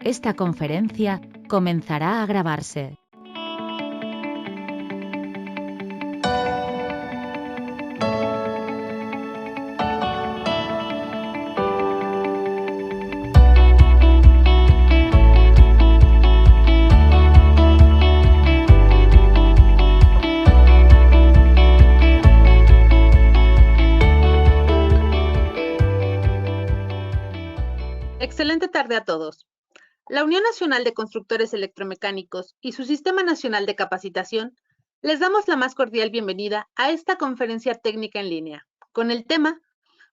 Esta conferencia comenzará a grabarse. Excelente tarde a todos. La Unión Nacional de Constructores Electromecánicos y su Sistema Nacional de Capacitación les damos la más cordial bienvenida a esta conferencia técnica en línea, con el tema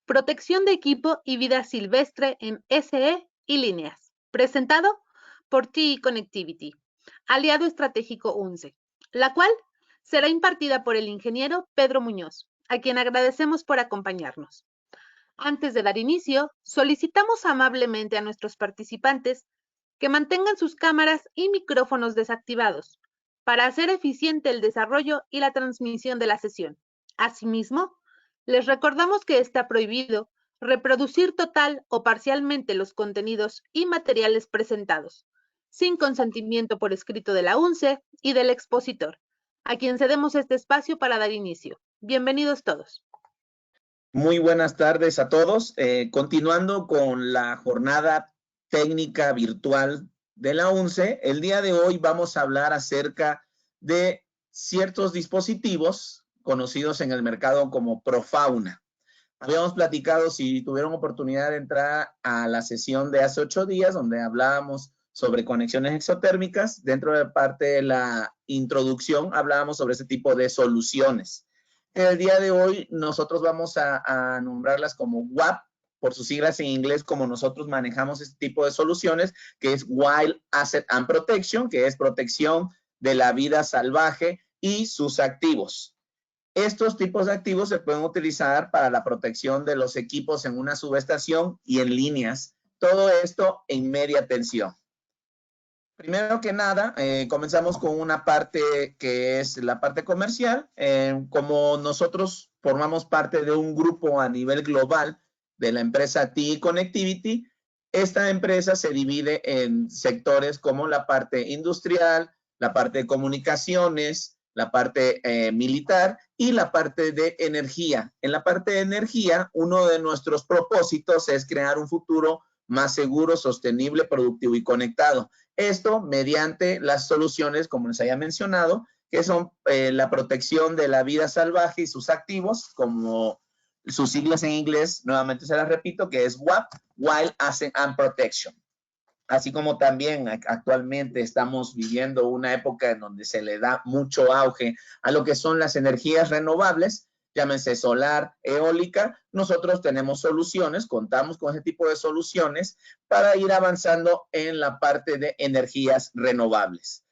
Protección de equipo y vida silvestre en SE y líneas, presentado por TE Connectivity, aliado estratégico UNCE, la cual será impartida por el ingeniero Pedro Muñoz, a quien agradecemos por acompañarnos. Antes de dar inicio, solicitamos amablemente a nuestros participantes que mantengan sus cámaras y micrófonos desactivados para hacer eficiente el desarrollo y la transmisión de la sesión. Asimismo, les recordamos que está prohibido reproducir total o parcialmente los contenidos y materiales presentados, sin consentimiento por escrito de la UNCE y del expositor, a quien cedemos este espacio para dar inicio. Bienvenidos todos. Muy buenas tardes a todos. Continuando con la jornada técnica virtual de la UNCE, el día de hoy vamos a hablar acerca de ciertos dispositivos conocidos en el mercado como Profauna. Habíamos platicado, si tuvieron oportunidad de entrar a la sesión de hace 8 días, donde hablábamos sobre conexiones exotérmicas, dentro de parte de la introducción hablábamos sobre ese tipo de soluciones. El día de hoy nosotros vamos a nombrarlas como WAP, por sus siglas en inglés, como nosotros manejamos este tipo de soluciones, que es Wild Asset and Protection, que es protección de la vida salvaje y sus activos. Estos tipos de activos se pueden utilizar para la protección de los equipos en una subestación y en líneas. Todo esto en media tensión. Primero que nada, comenzamos con una parte que es la parte comercial. Como nosotros formamos parte de un grupo a nivel global de la empresa TE Connectivity, esta empresa se divide en sectores como la parte industrial, la parte de comunicaciones, la parte militar y la parte de energía. En la parte de energía, uno de nuestros propósitos es crear un futuro más seguro, sostenible, productivo y conectado. Esto mediante las soluciones, como les había mencionado, que son la protección de la vida salvaje y sus activos, como sus siglas en inglés, nuevamente se las repito, que es WAP, Wild Asset and Protection. Así como también actualmente estamos viviendo una época en donde se le da mucho auge a lo que son las energías renovables, llámense solar, eólica, nosotros tenemos soluciones, contamos con ese tipo de soluciones para ir avanzando en la parte de energías renovables.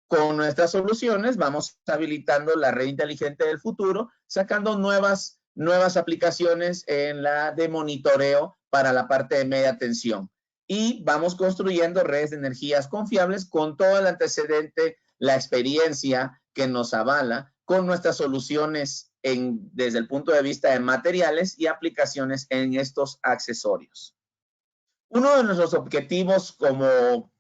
Con nuestras soluciones vamos habilitando la red inteligente del futuro, sacando nuevas aplicaciones en la de monitoreo para la parte de media tensión. Y vamos construyendo redes de energías confiables con todo el antecedente, la experiencia que nos avala con nuestras soluciones desde el punto de vista de materiales y aplicaciones en estos accesorios. Uno de nuestros objetivos como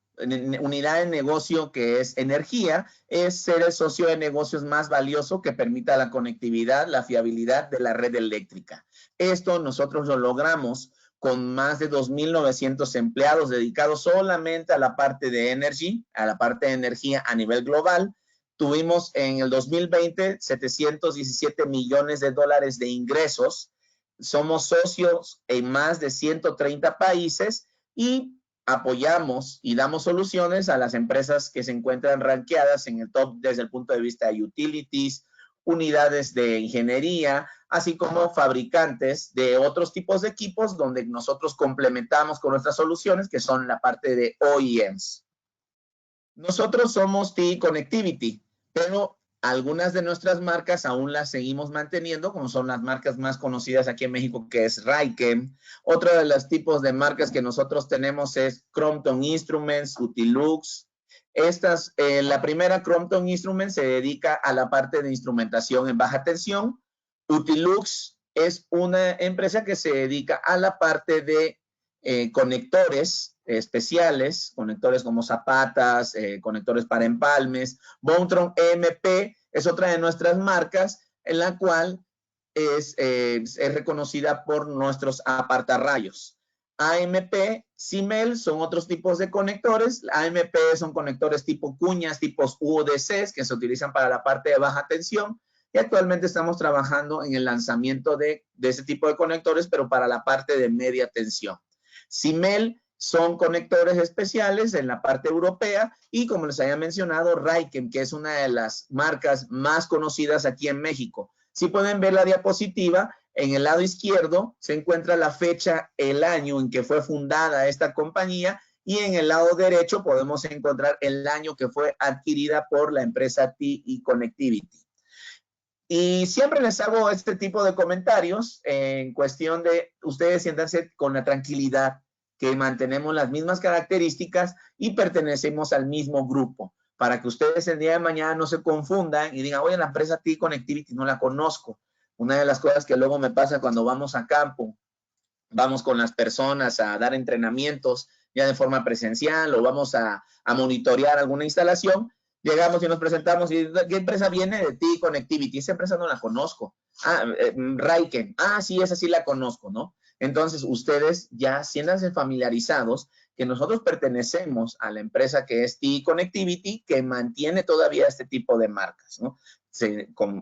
unidad de negocio que es energía es ser el socio de negocios más valioso que permita la conectividad, la fiabilidad de la red eléctrica. Esto nosotros lo logramos con más de 2,900 empleados dedicados solamente a la parte de a la parte de energía a nivel global. Tuvimos en el 2020 $717 millones de ingresos. Somos socios en más de 130 países y apoyamos y damos soluciones a las empresas que se encuentran rankeadas en el top desde el punto de vista de utilities, unidades de ingeniería, así como fabricantes de otros tipos de equipos donde nosotros complementamos con nuestras soluciones, que son la parte de OEMs. Nosotros somos TE Connectivity, pero algunas de nuestras marcas aún las seguimos manteniendo, como son las marcas más conocidas aquí en México, que es Raychem. Otro de los tipos de marcas que nosotros tenemos es Crompton Instruments, Utilux. La primera, Crompton Instruments, se dedica a la parte de instrumentación en baja tensión. Utilux es una empresa que se dedica a la parte de conectores especiales, conectores como zapatas, conectores para empalmes. Bowtron EMP es otra de nuestras marcas en la cual es reconocida por nuestros apartarrayos. AMP, CIMEL son otros tipos de conectores. AMP son conectores tipo cuñas, tipos UDCs, que se utilizan para la parte de baja tensión. Y actualmente estamos trabajando en el lanzamiento de ese tipo de conectores, pero para la parte de media tensión. CIMEL son conectores especiales en la parte europea y, como les había mencionado, Raiken, que es una de las marcas más conocidas aquí en México. Si pueden ver la diapositiva, en el lado izquierdo se encuentra la fecha, el año en que fue fundada esta compañía, y en el lado derecho podemos encontrar el año que fue adquirida por la empresa TE Connectivity. Y siempre les hago este tipo de comentarios en cuestión de ustedes siéntanse con la tranquilidad que mantenemos las mismas características y pertenecemos al mismo grupo, para que ustedes el día de mañana no se confundan y digan, oye, la empresa TE Connectivity no la conozco. Una de las cosas que luego me pasa cuando vamos a campo, vamos con las personas a dar entrenamientos ya de forma presencial o vamos a monitorear alguna instalación, llegamos y nos presentamos y ¿qué empresa viene? De TE Connectivity. Esa empresa no la conozco. Raiken. Sí, esa sí la conozco, ¿no? Entonces, ustedes ya siéntanse familiarizados que nosotros pertenecemos a la empresa que es TE Connectivity, que mantiene todavía este tipo de marcas, ¿no?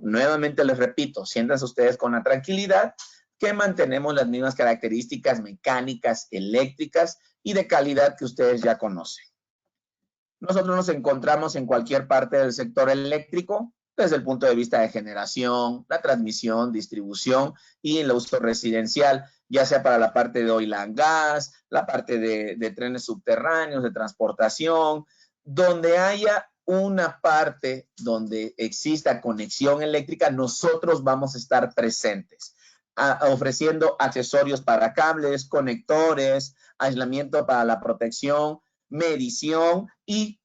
Nuevamente les repito, siéntanse ustedes con la tranquilidad que mantenemos las mismas características mecánicas, eléctricas y de calidad que ustedes ya conocen. Nosotros nos encontramos en cualquier parte del sector eléctrico, desde el punto de vista de generación, la transmisión, distribución y el uso residencial, ya sea para la parte de oil and gas, la parte de trenes subterráneos, de transportación, donde haya una parte donde exista conexión eléctrica, nosotros vamos a estar presentes, ofreciendo accesorios para cables, conectores, aislamiento para la protección, medición y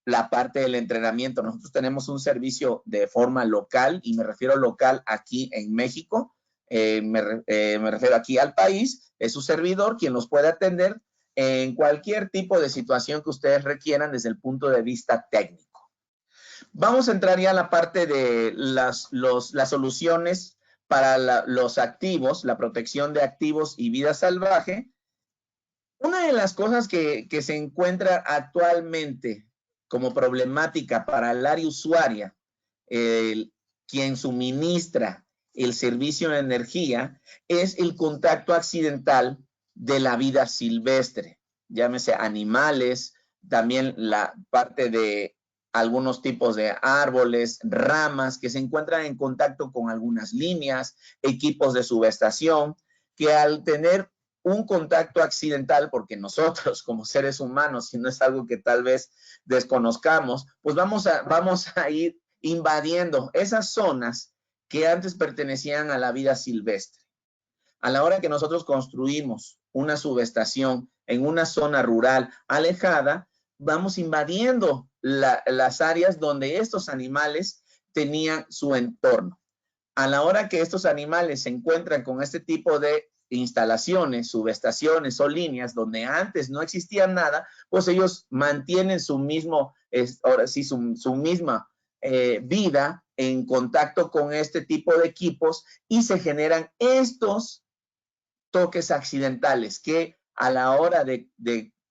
la parte del entrenamiento. Nosotros tenemos un servicio de forma local, y me refiero local aquí en México, me refiero aquí al país, es su servidor quien los puede atender en cualquier tipo de situación que ustedes requieran desde el punto de vista técnico. Vamos a entrar ya a la parte de las soluciones para los activos, la protección de activos y vida salvaje. Una de las cosas que se encuentra actualmente como problemática para el área usuaria, quien suministra el servicio de energía, es el contacto accidental de la vida silvestre, llámese animales, también la parte de algunos tipos de árboles, ramas que se encuentran en contacto con algunas líneas, equipos de subestación, que al tener un contacto accidental, porque nosotros como seres humanos, si no es algo que tal vez desconozcamos, pues vamos a ir invadiendo esas zonas que antes pertenecían a la vida silvestre. A la hora que nosotros construimos una subestación en una zona rural alejada, vamos invadiendo las áreas donde estos animales tenían su entorno. A la hora que estos animales se encuentran con este tipo de instalaciones, subestaciones o líneas donde antes no existía nada, pues ellos mantienen su misma vida en contacto con este tipo de equipos y se generan estos toques accidentales que a la hora de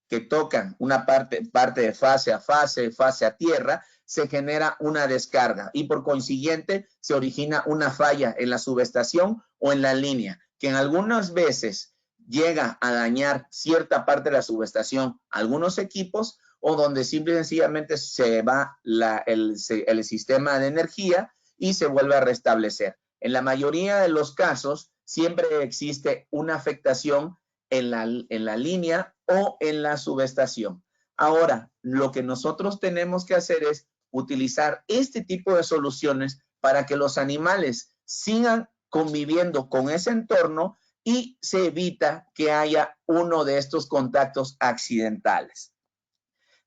que tocan una parte de fase a fase a tierra, se genera una descarga y por consiguiente se origina una falla en la subestación o en la línea, que en algunas veces llega a dañar cierta parte de la subestación, algunos equipos, o donde simple y sencillamente se va el sistema de energía y se vuelve a restablecer. En la mayoría de los casos, siempre existe una afectación en la línea o en la subestación. Ahora, lo que nosotros tenemos que hacer es utilizar este tipo de soluciones para que los animales sigan conviviendo con ese entorno y se evita que haya uno de estos contactos accidentales.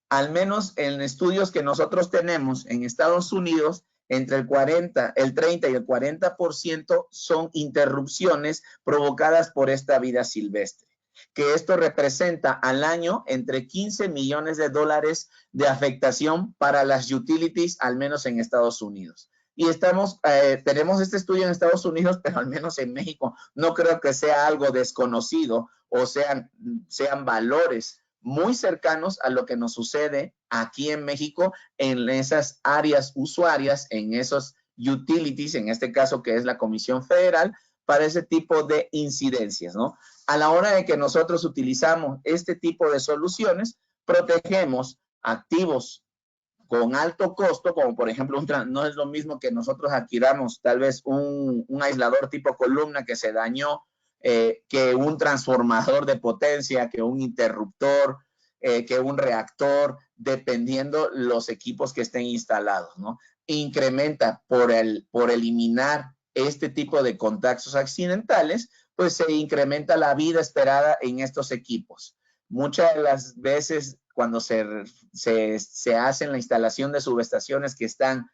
Al menos en estudios que nosotros tenemos en Estados Unidos, entre el 30 y el 40% son interrupciones provocadas por esta vida silvestre. que esto representa al año entre 15 millones de dólares de afectación para las utilities, al menos en Estados Unidos. Y tenemos este estudio en Estados Unidos, pero al menos en México no creo que sea algo desconocido o sean valores muy cercanos a lo que nos sucede aquí en México en esas áreas usuarias, en esos utilities, en este caso que es la Comisión Federal, para ese tipo de incidencias, ¿no? A la hora de que nosotros utilizamos este tipo de soluciones, protegemos activos con alto costo, como por ejemplo, no es lo mismo que nosotros adquiramos tal vez un aislador tipo columna que se dañó, que un transformador de potencia, que un interruptor, que un reactor, dependiendo los equipos que estén instalados, ¿no? Incrementa por eliminar este tipo de contactos accidentales, pues se incrementa la vida esperada en estos equipos. Muchas de las veces cuando se hace la instalación de subestaciones que están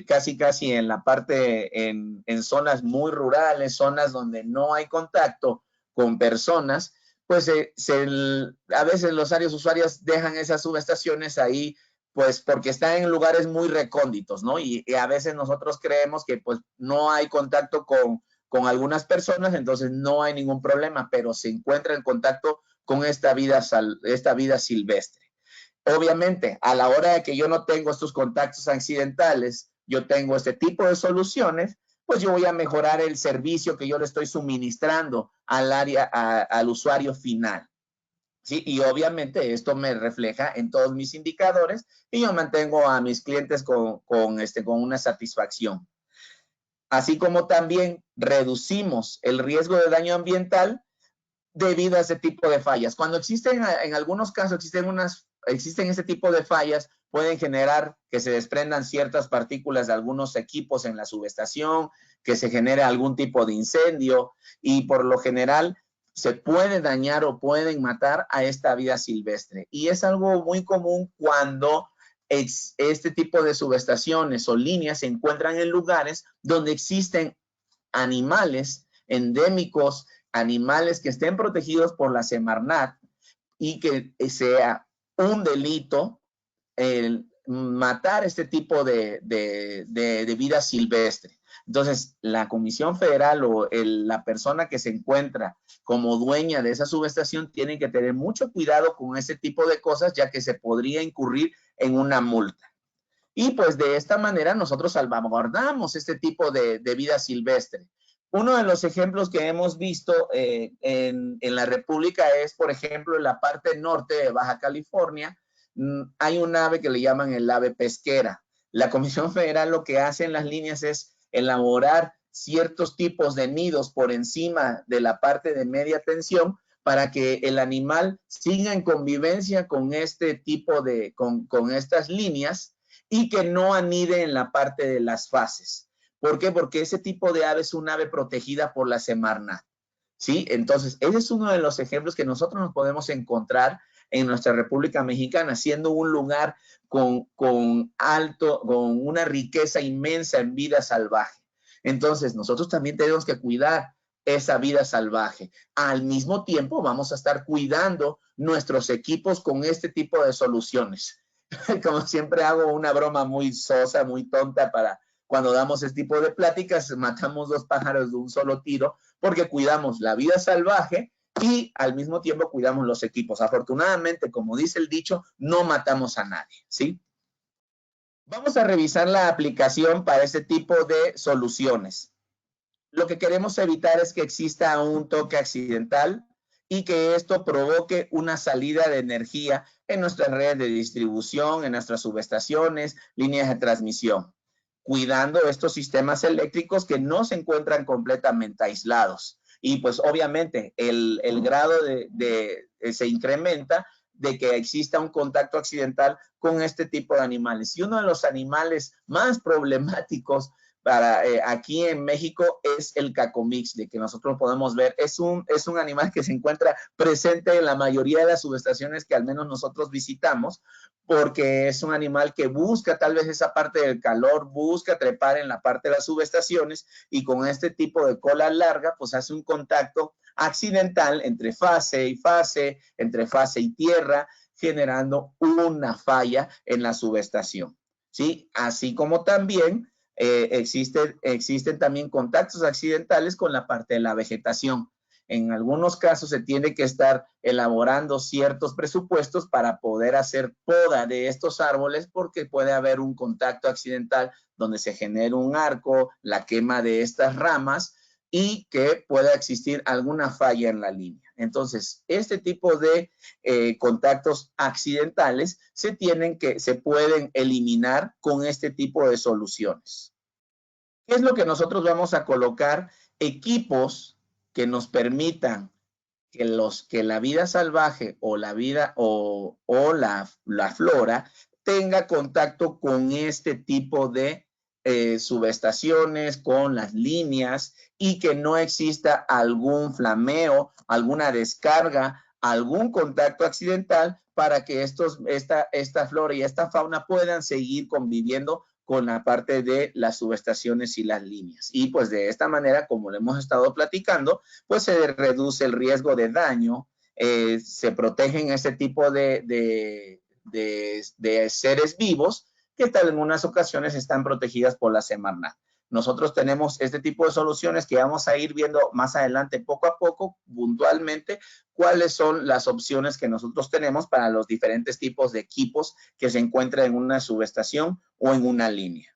casi en la parte, en zonas muy rurales, zonas donde no hay contacto con personas, pues a veces los áreas usuarias dejan esas subestaciones ahí, pues porque están en lugares muy recónditos, ¿no? Y a veces nosotros creemos que pues no hay contacto con algunas personas, entonces no hay ningún problema, pero se encuentra en contacto con esta vida silvestre. Obviamente, a la hora de que yo no tengo estos contactos accidentales, yo tengo este tipo de soluciones, pues yo voy a mejorar el servicio que yo le estoy suministrando al usuario final. ¿Sí? Y obviamente esto me refleja en todos mis indicadores y yo mantengo a mis clientes con una satisfacción. Así como también reducimos el riesgo de daño ambiental debido a ese tipo de fallas. Cuando en algunos casos existen este tipo de fallas, pueden generar que se desprendan ciertas partículas de algunos equipos en la subestación, que se genere algún tipo de incendio y por lo general se puede dañar o pueden matar a esta vida silvestre. Y es algo muy común cuando este tipo de subestaciones o líneas se encuentran en lugares donde existen animales endémicos, animales que estén protegidos por la Semarnat y que sea un delito el matar este tipo de vida silvestre. Entonces, la Comisión Federal o la persona que se encuentra como dueña de esa subestación tiene que tener mucho cuidado con ese tipo de cosas, ya que se podría incurrir en una multa. Y pues de esta manera nosotros salvaguardamos este tipo de vida silvestre. Uno de los ejemplos que hemos visto en la República es, por ejemplo, en la parte norte de Baja California, hay un ave que le llaman el ave pesquera. La Comisión Federal lo que hace en las líneas es elaborar ciertos tipos de nidos por encima de la parte de media tensión para que el animal siga en convivencia con este tipo con estas líneas y que no anide en la parte de las fases. ¿Por qué? Porque ese tipo de ave es un ave protegida por la Semarnat. ¿Sí? Entonces, ese es uno de los ejemplos que nosotros nos podemos encontrar en nuestra República Mexicana, siendo un lugar con una riqueza inmensa en vida salvaje. Entonces, nosotros también tenemos que cuidar esa vida salvaje. Al mismo tiempo, vamos a estar cuidando nuestros equipos con este tipo de soluciones. Como siempre hago una broma muy sosa, muy tonta para cuando damos este tipo de pláticas, matamos dos pájaros de un solo tiro porque cuidamos la vida salvaje y al mismo tiempo cuidamos los equipos. Afortunadamente, como dice el dicho, no matamos a nadie, ¿sí? Vamos a revisar la aplicación para este tipo de soluciones. Lo que queremos evitar es que exista un toque accidental y que esto provoque una salida de energía en nuestras redes de distribución, en nuestras subestaciones, líneas de transmisión, cuidando estos sistemas eléctricos que no se encuentran completamente aislados. Y pues obviamente el grado se incrementa de que exista un contacto accidental con este tipo de animales. Y uno de los animales más problemáticos aquí en México es el cacomixtle, que nosotros podemos ver. Es un animal que se encuentra presente en la mayoría de las subestaciones que al menos nosotros visitamos, porque es un animal que busca tal vez esa parte del calor, busca trepar en la parte de las subestaciones y con este tipo de cola larga, pues hace un contacto accidental entre fase y fase, entre fase y tierra, generando una falla en la subestación, ¿sí? Así como también existen también contactos accidentales con la parte de la vegetación. En algunos casos se tiene que estar elaborando ciertos presupuestos para poder hacer poda de estos árboles porque puede haber un contacto accidental donde se genere un arco, la quema de estas ramas y que pueda existir alguna falla en la línea. Entonces, este tipo de contactos accidentales se pueden eliminar con este tipo de soluciones. ¿Qué es lo que nosotros vamos a colocar? Equipos que nos permitan que la vida salvaje o la vida o la flora tenga contacto con este tipo de subestaciones, con las líneas y que no exista algún flameo, alguna descarga, algún contacto accidental para que esta flora y esta fauna puedan seguir conviviendo con la parte de las subestaciones y las líneas. Y pues de esta manera, como lo hemos estado platicando, pues se reduce el riesgo de daño, se protegen este tipo de seres vivos que en algunas ocasiones están protegidas por la Semarnat. Nosotros tenemos este tipo de soluciones que vamos a ir viendo más adelante poco a poco, puntualmente, cuáles son las opciones que nosotros tenemos para los diferentes tipos de equipos que se encuentran en una subestación o en una línea.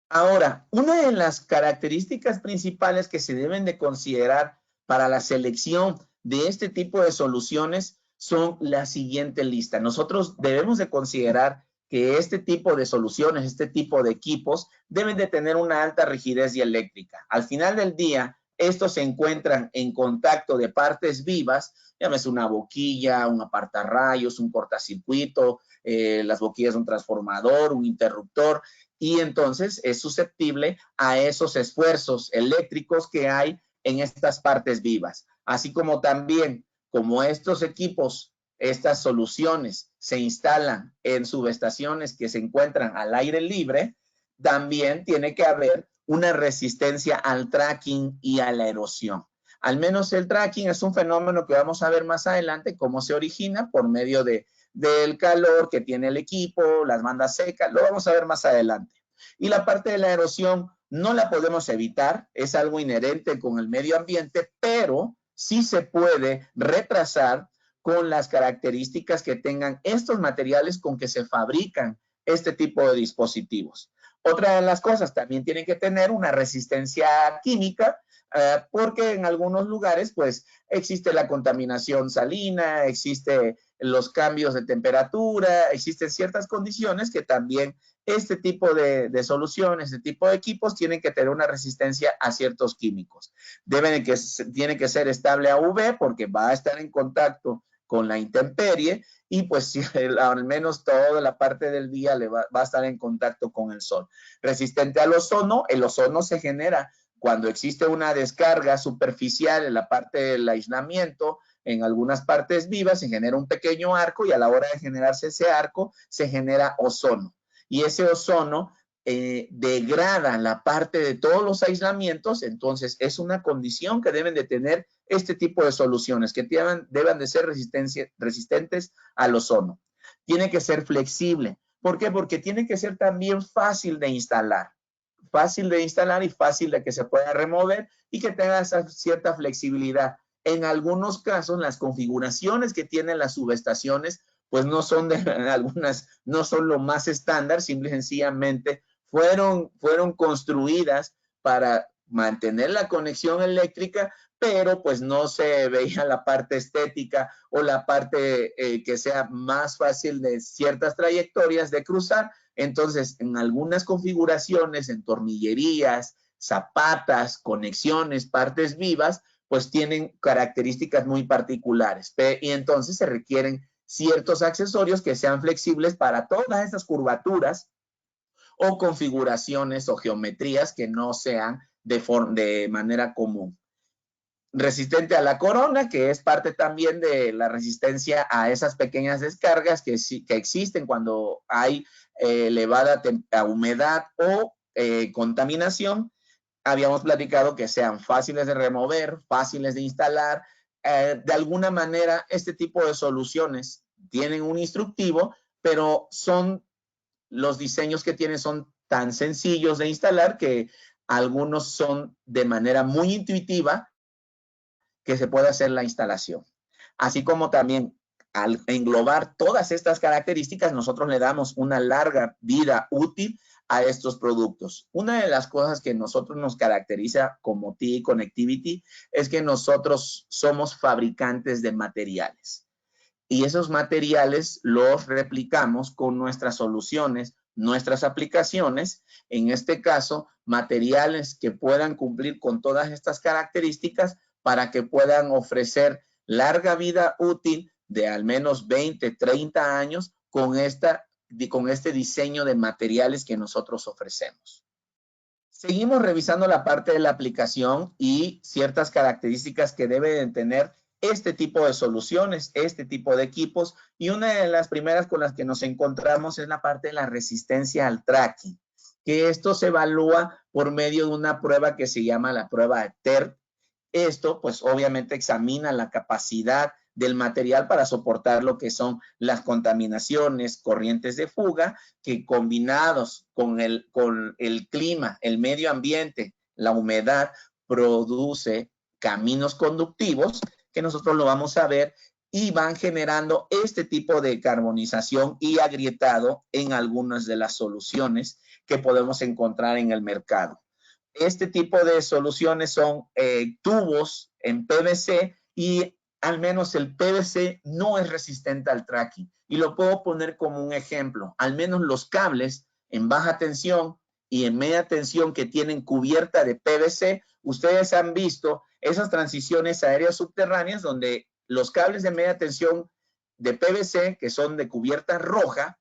Ahora, una de las características principales que se deben de considerar para la selección de este tipo de soluciones son la siguiente lista. Nosotros debemos de considerar que este tipo de soluciones, este tipo de equipos, deben de tener una alta rigidez dieléctrica. Al final del día, estos se encuentran en contacto de partes vivas, llámese una boquilla, un apartarrayos, un cortacircuito, las boquillas de un transformador, un interruptor, y entonces es susceptible a esos esfuerzos eléctricos que hay en estas partes vivas. Así como también, como estos equipos, estas soluciones se instalan en subestaciones que se encuentran al aire libre, también tiene que haber una resistencia al tracking y a la erosión. Al menos el tracking es un fenómeno que vamos a ver más adelante cómo se origina por medio del calor que tiene el equipo, las bandas secas, lo vamos a ver más adelante. Y la parte de la erosión no la podemos evitar, es algo inherente con el medio ambiente, pero sí se puede retrasar con las características que tengan estos materiales con que se fabrican este tipo de dispositivos. Otra de las cosas, también tienen que tener una resistencia química, porque en algunos lugares pues existe la contaminación salina, existe los cambios de temperatura, existen ciertas condiciones que también este tipo de soluciones, este tipo de equipos tienen que tener una resistencia a ciertos químicos. Tiene que ser estable a UV porque va a estar en contacto con la intemperie y pues si al menos toda la parte del día va a estar en contacto con el sol. Resistente al ozono, el ozono se genera cuando existe una descarga superficial en la parte del aislamiento, en algunas partes vivas se genera un pequeño arco y a la hora de generarse ese arco se genera ozono. Y ese ozono degrada la parte de todos los aislamientos, entonces es una condición que deben de tener este tipo de soluciones, que deben de ser resistentes al ozono. Tiene que ser flexible. ¿Por qué? Porque tiene que ser también fácil de instalar y fácil de que se pueda remover y que tenga esa cierta flexibilidad. En algunos casos, las configuraciones que tienen las subestaciones, pues no son algunas, no son lo más estándar, simple y sencillamente fueron construidas para mantener la conexión eléctrica, pero pues no se veía la parte estética o la parte que sea más fácil de ciertas trayectorias de cruzar. Entonces, en algunas configuraciones, en tornillerías, zapatas, conexiones, partes vivas, pues tienen características muy particulares. Y entonces se requieren ciertos accesorios que sean flexibles para todas esas curvaturas o configuraciones o geometrías que no sean de manera común. Resistente a la corona, que es parte también de la resistencia a esas pequeñas descargas que existen cuando hay elevada humedad o contaminación. habíamos platicado que sean fáciles de remover, fáciles de instalar. De alguna manera, este tipo de soluciones tienen un instructivo, pero los diseños que tienen son tan sencillos de instalar que algunos son de manera muy intuitiva que se puede hacer la instalación. Así como también al englobar todas estas características, nosotros le damos una larga vida útil a estos productos. Una de las cosas que nosotros nos caracteriza como TE Connectivity es que nosotros somos fabricantes de materiales. Y esos materiales los replicamos con nuestras soluciones, nuestras aplicaciones, en este caso, materiales que puedan cumplir con todas estas características para que puedan ofrecer larga vida útil de al menos 20, 30 años con este diseño de materiales que nosotros ofrecemos. Seguimos revisando la parte de la aplicación y ciertas características que deben tener este tipo de soluciones, este tipo de equipos, y una de las primeras con las que nos encontramos es la parte de la resistencia al tracking, que esto se evalúa por medio de una prueba que se llama la prueba de TERT. Esto, pues obviamente examina la capacidad del material para soportar lo que son las contaminaciones, corrientes de fuga, que combinados con el clima, el medio ambiente, la humedad, produce caminos conductivos, que nosotros lo vamos a ver, y van generando este tipo de carbonización y agrietado en algunas de las soluciones que podemos encontrar en el mercado. Este tipo de soluciones son tubos en PVC y al menos el PVC no es resistente al tracking. Y lo puedo poner como un ejemplo. Al menos los cables en baja tensión y en media tensión que tienen cubierta de PVC, ustedes han visto esas transiciones aéreas subterráneas donde los cables de media tensión de PVC, que son de cubierta roja,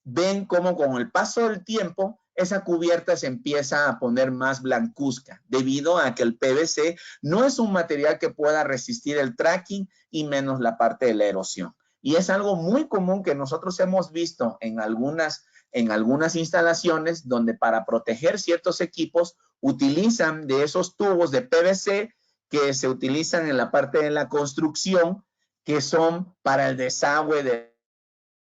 ven cómo con el paso del tiempo esa cubierta se empieza a poner más blancuzca debido a que el PVC no es un material que pueda resistir el tracking y menos la parte de la erosión. Y es algo muy común que nosotros hemos visto en algunas instalaciones donde para proteger ciertos equipos utilizan de esos tubos de PVC que se utilizan en la parte de la construcción, que son para el desagüe de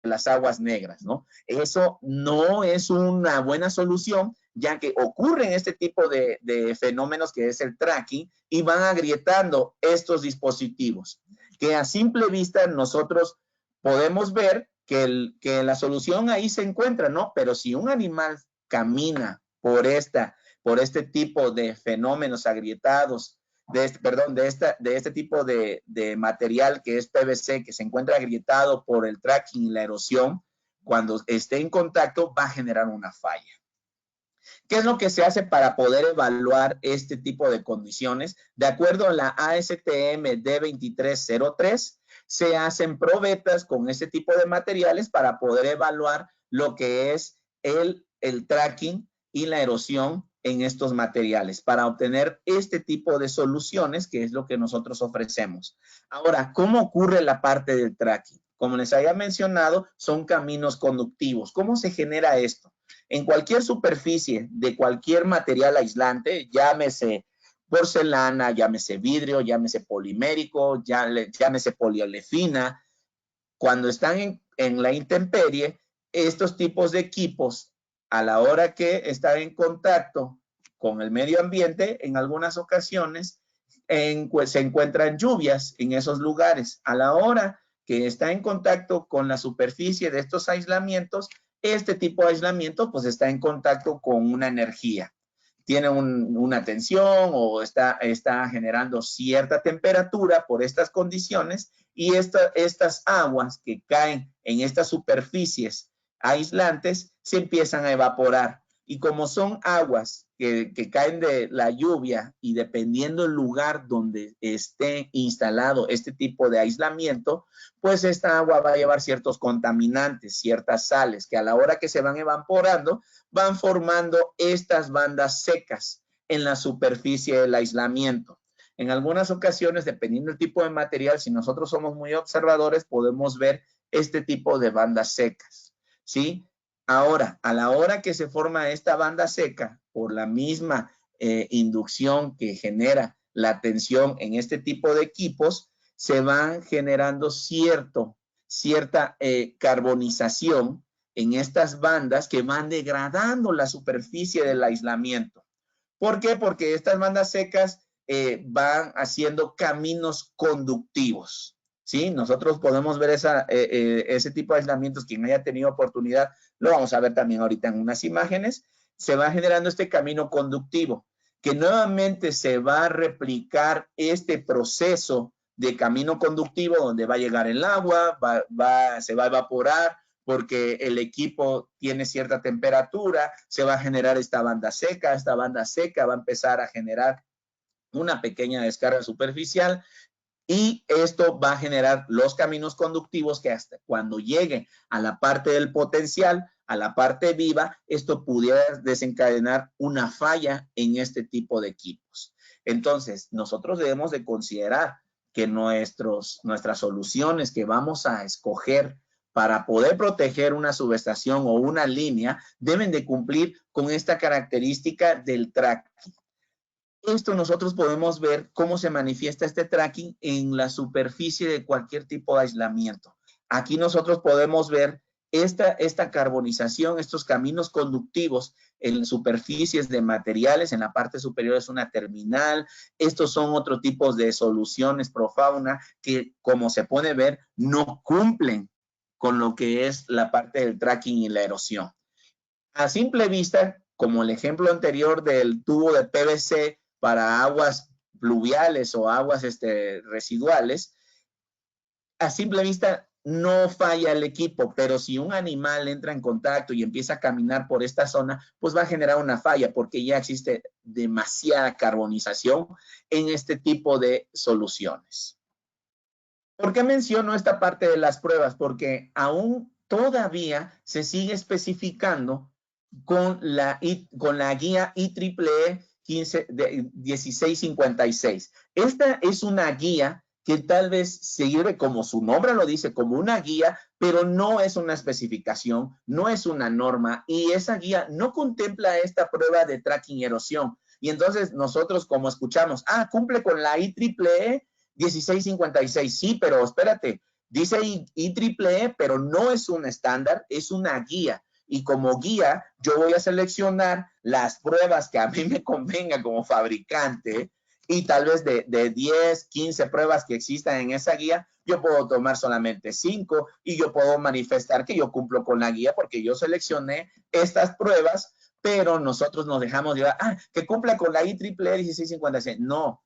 las aguas negras, ¿no? Eso no es una buena solución, ya que ocurren este tipo de fenómenos que es el tracking y van agrietando estos dispositivos, que a simple vista nosotros podemos ver que la solución ahí se encuentra, ¿no? Pero si un animal camina por este tipo de fenómenos agrietados, de este tipo de material que es PVC, que se encuentra agrietado por el tracking y la erosión, cuando esté en contacto va a generar una falla. ¿Qué es lo que se hace para poder evaluar este tipo de condiciones? De acuerdo a la ASTM D2303, se hacen probetas con este tipo de materiales para poder evaluar lo que es el tracking y la erosión en estos materiales para obtener este tipo de soluciones, que es lo que nosotros ofrecemos. Ahora, ¿cómo ocurre la parte del tracking? Como les había mencionado, son caminos conductivos. ¿Cómo se genera esto? En cualquier superficie de cualquier material aislante, llámese porcelana, llámese vidrio, llámese polimérico, llámese poliolefina, cuando están en la intemperie, estos tipos de equipos, a la hora que están en contacto con el medio ambiente, en algunas ocasiones se encuentran lluvias en esos lugares. A la hora que está en contacto con la superficie de estos aislamientos, este tipo de aislamiento pues está en contacto con una energía. Tiene una tensión o está generando cierta temperatura por estas condiciones y estas aguas que caen en estas superficies aislantes se empiezan a evaporar. Y como son aguas que caen de la lluvia y dependiendo del lugar donde esté instalado este tipo de aislamiento, pues esta agua va a llevar ciertos contaminantes, ciertas sales que a la hora que se van evaporando van formando estas bandas secas en la superficie del aislamiento. En algunas ocasiones, dependiendo del tipo de material, si nosotros somos muy observadores, podemos ver este tipo de bandas secas, ¿sí? Ahora, a la hora que se forma esta banda seca por la misma inducción que genera la tensión en este tipo de equipos, se van generando cierta carbonización en estas bandas que van degradando la superficie del aislamiento. ¿Por qué? Porque estas bandas secas van haciendo caminos conductivos, ¿sí? Nosotros podemos ver ese tipo de aislamientos. Quien haya tenido oportunidad, lo vamos a ver también ahorita en unas imágenes. Se va generando este camino conductivo, que nuevamente se va a replicar este proceso de camino conductivo donde va a llegar el agua, se va a evaporar porque el equipo tiene cierta temperatura, se va a generar esta banda seca va a empezar a generar una pequeña descarga superficial y esto va a generar los caminos conductivos que hasta cuando llegue a la parte del potencial, a la parte viva, esto pudiera desencadenar una falla en este tipo de equipos. Entonces, nosotros debemos de considerar que nuestras soluciones que vamos a escoger para poder proteger una subestación o una línea deben de cumplir con esta característica del tracking. Esto nosotros podemos ver cómo se manifiesta este tracking en la superficie de cualquier tipo de aislamiento. Aquí nosotros podemos ver esta carbonización, estos caminos conductivos en superficies de materiales. En la parte superior es una terminal. Estos son otro tipo de soluciones profauna que, como se puede ver, no cumplen con lo que es la parte del tracking y la erosión. A simple vista, como el ejemplo anterior del tubo de PVC para aguas pluviales o aguas residuales, a simple vista no falla el equipo, pero si un animal entra en contacto y empieza a caminar por esta zona, pues va a generar una falla porque ya existe demasiada carbonización en este tipo de soluciones. ¿Por qué menciono esta parte de las pruebas? Porque aún todavía se sigue especificando con la guía IEEE 1656. Esta es una guía que tal vez sirve, como su nombre lo dice, como una guía, pero no es una especificación, no es una norma, y esa guía no contempla esta prueba de tracking y erosión. Y entonces nosotros, como escuchamos, cumple con la IEEE 1656, sí, pero espérate, dice IEEE, pero no es un estándar, es una guía. Y como guía, yo voy a seleccionar las pruebas que a mí me convenga como fabricante y tal vez de 10, 15 pruebas que existan en esa guía, yo puedo tomar solamente 5 y yo puedo manifestar que yo cumplo con la guía porque yo seleccioné estas pruebas, pero nosotros nos dejamos llevar, que cumpla con la IEEE 1656. No.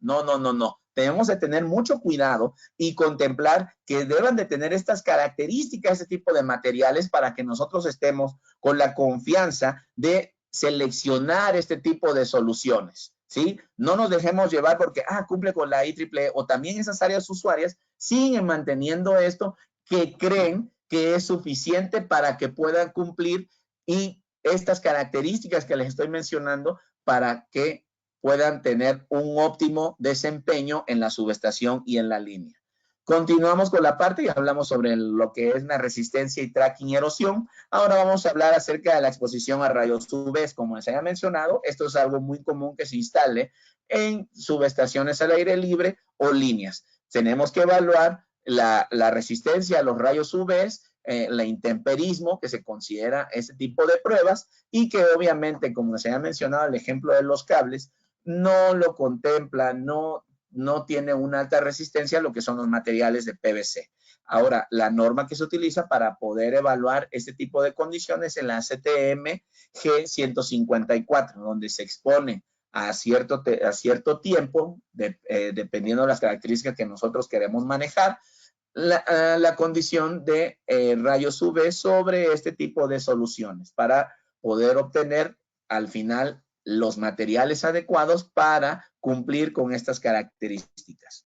Debemos de tener mucho cuidado y contemplar que deban de tener estas características, este tipo de materiales, para que nosotros estemos con la confianza de seleccionar este tipo de soluciones, ¿sí? No nos dejemos llevar porque, cumple con la IEEE, o también esas áreas usuarias siguen manteniendo esto que creen que es suficiente para que puedan cumplir y estas características que les estoy mencionando para que puedan tener un óptimo desempeño en la subestación y en la línea. Continuamos con la parte y hablamos sobre lo que es la resistencia y tracking y erosión. Ahora vamos a hablar acerca de la exposición a rayos UV. Como les había mencionado, esto es algo muy común que se instale en subestaciones al aire libre o líneas. Tenemos que evaluar la resistencia a los rayos UV, el intemperismo que se considera ese tipo de pruebas y que obviamente, como les había mencionado, el ejemplo de los cables, no lo contempla, no tiene una alta resistencia a lo que son los materiales de PVC. Ahora, la norma que se utiliza para poder evaluar este tipo de condiciones es la CTM G154, donde se expone a cierto tiempo, dependiendo de las características que nosotros queremos manejar, la condición de rayos UV sobre este tipo de soluciones para poder obtener al final los materiales adecuados para cumplir con estas características.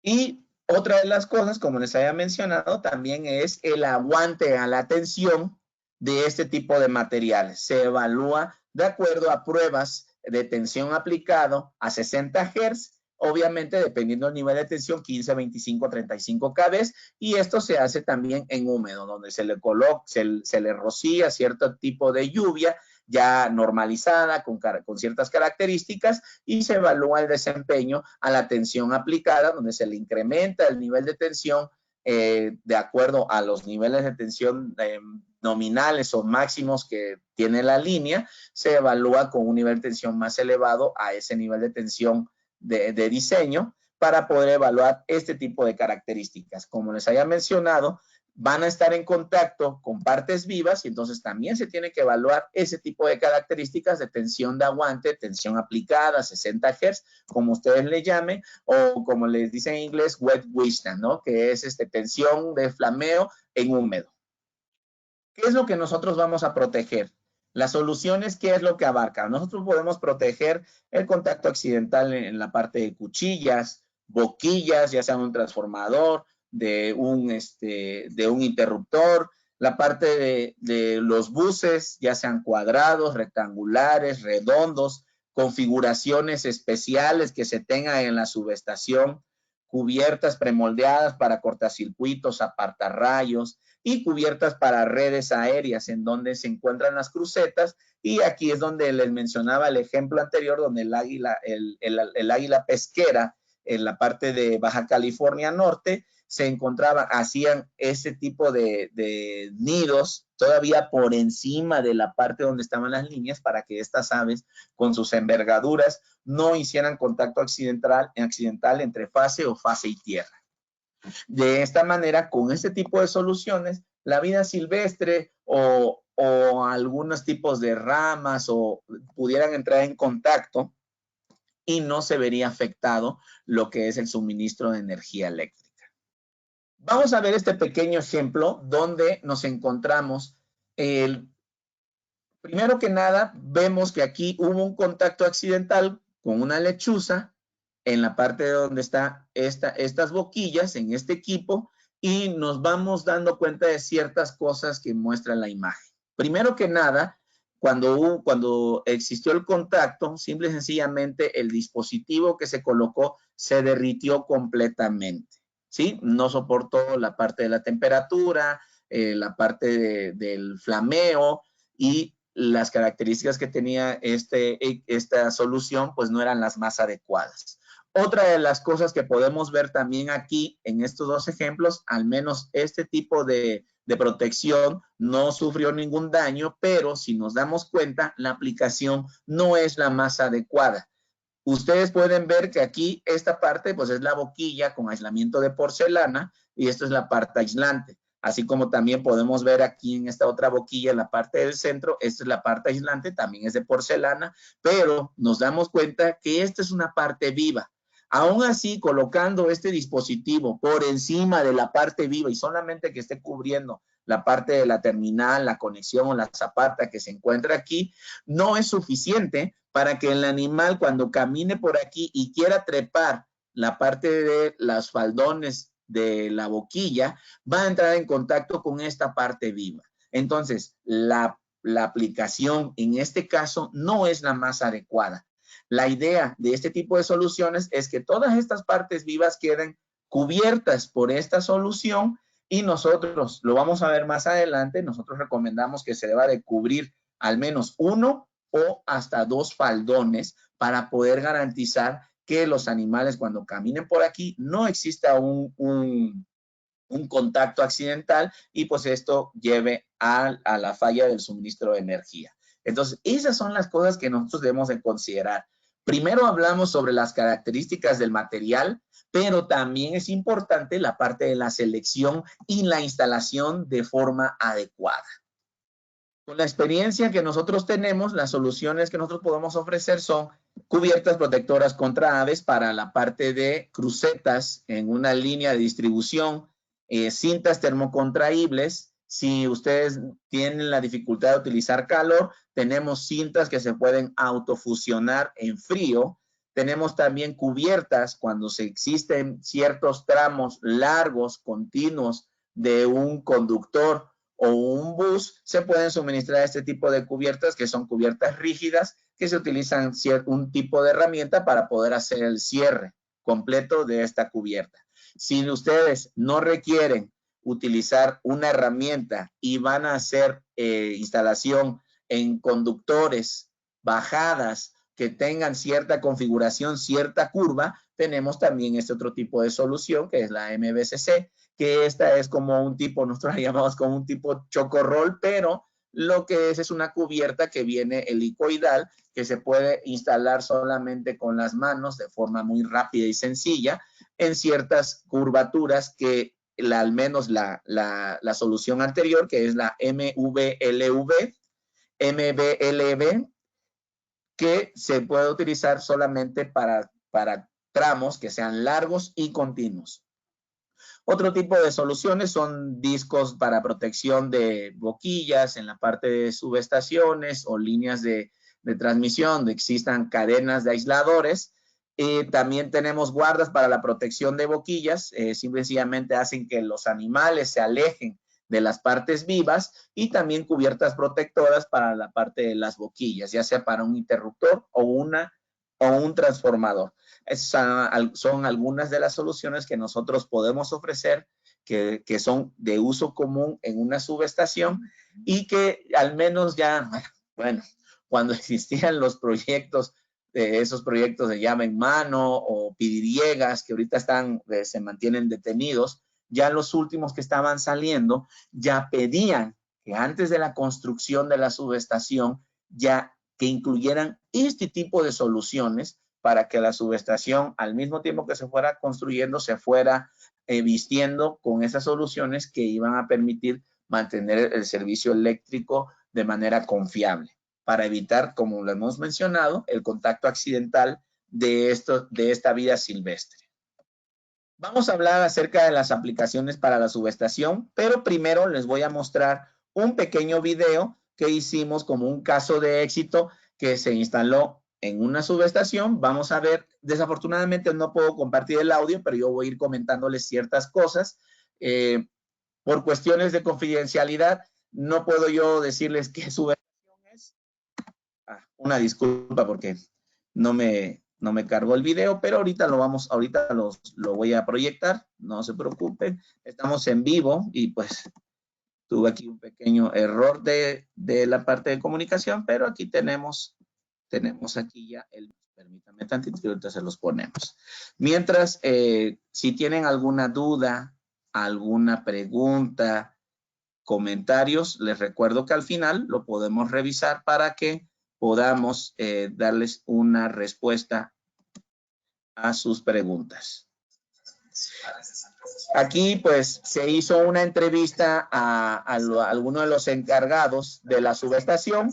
Y otra de las cosas, como les había mencionado, también es el aguante a la tensión de este tipo de materiales. Se evalúa de acuerdo a pruebas de tensión aplicado a 60 Hz, obviamente dependiendo del nivel de tensión, 15, 25, 35 kV, y esto se hace también en húmedo, donde se le rocía cierto tipo de lluvia ya normalizada con ciertas características y se evalúa el desempeño a la tensión aplicada, donde se le incrementa el nivel de tensión de acuerdo a los niveles de tensión nominales o máximos que tiene la línea, se evalúa con un nivel de tensión más elevado a ese nivel de tensión de diseño para poder evaluar este tipo de características. Como les había mencionado, van a estar en contacto con partes vivas y entonces también se tiene que evaluar ese tipo de características de tensión de aguante, tensión aplicada, 60 Hz, como ustedes le llamen, o como les dicen en inglés, wet wisdom, ¿no? Que es tensión de flameo en húmedo. ¿Qué es lo que nosotros vamos a proteger? Las soluciones, ¿qué es lo que abarca? Nosotros podemos proteger el contacto accidental en la parte de cuchillas, boquillas, ya sea un transformador, de un interruptor, la parte de los buses, ya sean cuadrados, rectangulares, redondos, configuraciones especiales que se tengan en la subestación, cubiertas premoldeadas para cortacircuitos, apartarrayos y cubiertas para redes aéreas en donde se encuentran las crucetas. Y aquí es donde les mencionaba el ejemplo anterior, donde el águila pesquera en la parte de Baja California Norte se encontraban, hacían ese tipo de nidos todavía por encima de la parte donde estaban las líneas para que estas aves con sus envergaduras no hicieran contacto accidental entre fase y tierra. De esta manera, con este tipo de soluciones, la vida silvestre o algunos tipos de ramas o pudieran entrar en contacto y no se vería afectado lo que es el suministro de energía eléctrica. Vamos a ver este pequeño ejemplo donde nos encontramos. Primero que nada, vemos que aquí hubo un contacto accidental con una lechuza en la parte de donde están estas boquillas, en este equipo, y nos vamos dando cuenta de ciertas cosas que muestra la imagen. Primero que nada, cuando existió el contacto, simple y sencillamente el dispositivo que se colocó se derritió completamente, ¿sí? No soportó la parte de la temperatura, la parte del flameo y las características que tenía esta solución pues no eran las más adecuadas. Otra de las cosas que podemos ver también aquí en estos dos ejemplos, al menos este tipo de protección no sufrió ningún daño, pero si nos damos cuenta, la aplicación no es la más adecuada. Ustedes pueden ver que aquí esta parte pues es la boquilla con aislamiento de porcelana y esto es la parte aislante. Así como también podemos ver aquí en esta otra boquilla, en la parte del centro, esta es la parte aislante, también es de porcelana, pero nos damos cuenta que esta es una parte viva. Aún así, colocando este dispositivo por encima de la parte viva y solamente que esté cubriendo la parte de la terminal, la conexión o la zapata que se encuentra aquí, no es suficiente para que el animal cuando camine por aquí y quiera trepar la parte de los faldones de la boquilla, va a entrar en contacto con esta parte viva. Entonces, la aplicación en este caso no es la más adecuada. La idea de este tipo de soluciones es que todas estas partes vivas queden cubiertas por esta solución y nosotros, lo vamos a ver más adelante, nosotros recomendamos que se deba de cubrir al menos 1 o hasta 2 faldones para poder garantizar que los animales cuando caminen por aquí no exista un contacto accidental y pues esto lleve a la falla del suministro de energía. Entonces, esas son las cosas que nosotros debemos de considerar. Primero hablamos sobre las características del material, pero también es importante la parte de la selección y la instalación de forma adecuada. Con la experiencia que nosotros tenemos, las soluciones que nosotros podemos ofrecer son cubiertas protectoras contra aves para la parte de crucetas en una línea de distribución, cintas termocontraíbles. Si ustedes tienen la dificultad de utilizar calor, tenemos cintas que se pueden autofusionar en frío. Tenemos también cubiertas cuando existen ciertos tramos largos, continuos de un conductor o un bus, se pueden suministrar este tipo de cubiertas que son cubiertas rígidas que se utilizan un tipo de herramienta para poder hacer el cierre completo de esta cubierta. Si ustedes no requieren utilizar una herramienta y van a hacer instalación en conductores, bajadas que tengan cierta configuración, cierta curva, tenemos también este otro tipo de solución que es la MVCC, que esta es como un tipo, nosotros la llamamos como un tipo chocorrol, pero lo que es una cubierta que viene helicoidal, que se puede instalar solamente con las manos de forma muy rápida y sencilla en ciertas curvaturas que al menos la solución anterior, que es la MVLV, que se puede utilizar solamente para tramos que sean largos y continuos. Otro tipo de soluciones son discos para protección de boquillas en la parte de subestaciones o líneas de transmisión, donde existan cadenas de aisladores. También tenemos guardas para la protección de boquillas, simplemente hacen que los animales se alejen de las partes vivas, y también cubiertas protectoras para la parte de las boquillas, ya sea para un interruptor o un transformador. Son algunas de las soluciones que nosotros podemos ofrecer que son de uso común en una subestación y que al menos ya, bueno, cuando existían los proyectos, esos proyectos de llave en mano o pidiriegas que ahorita se mantienen detenidos, ya los últimos que estaban saliendo ya pedían que antes de la construcción de la subestación ya que incluyeran este tipo de soluciones para que la subestación, al mismo tiempo que se fuera construyendo, se fuera vistiendo con esas soluciones que iban a permitir mantener el servicio eléctrico de manera confiable, para evitar, como lo hemos mencionado, el contacto accidental de esta vida silvestre. Vamos a hablar acerca de las aplicaciones para la subestación, pero primero les voy a mostrar un pequeño video que hicimos como un caso de éxito que se instaló en una subestación. Vamos a ver, desafortunadamente no puedo compartir el audio, pero yo voy a ir comentándoles ciertas cosas. Por cuestiones de confidencialidad, no puedo yo decirles qué subestación es. Una disculpa porque no me cargó el video, pero ahorita lo voy a proyectar, no se preocupen. Estamos en vivo y pues tuve aquí un pequeño error de la parte de comunicación, pero aquí tenemos aquí ya permítanme tantito y ahorita se los ponemos. Mientras, si tienen alguna duda, alguna pregunta, comentarios, les recuerdo que al final lo podemos revisar para que podamos darles una respuesta a sus preguntas. Aquí pues se hizo una entrevista a alguno de los encargados de la subestación,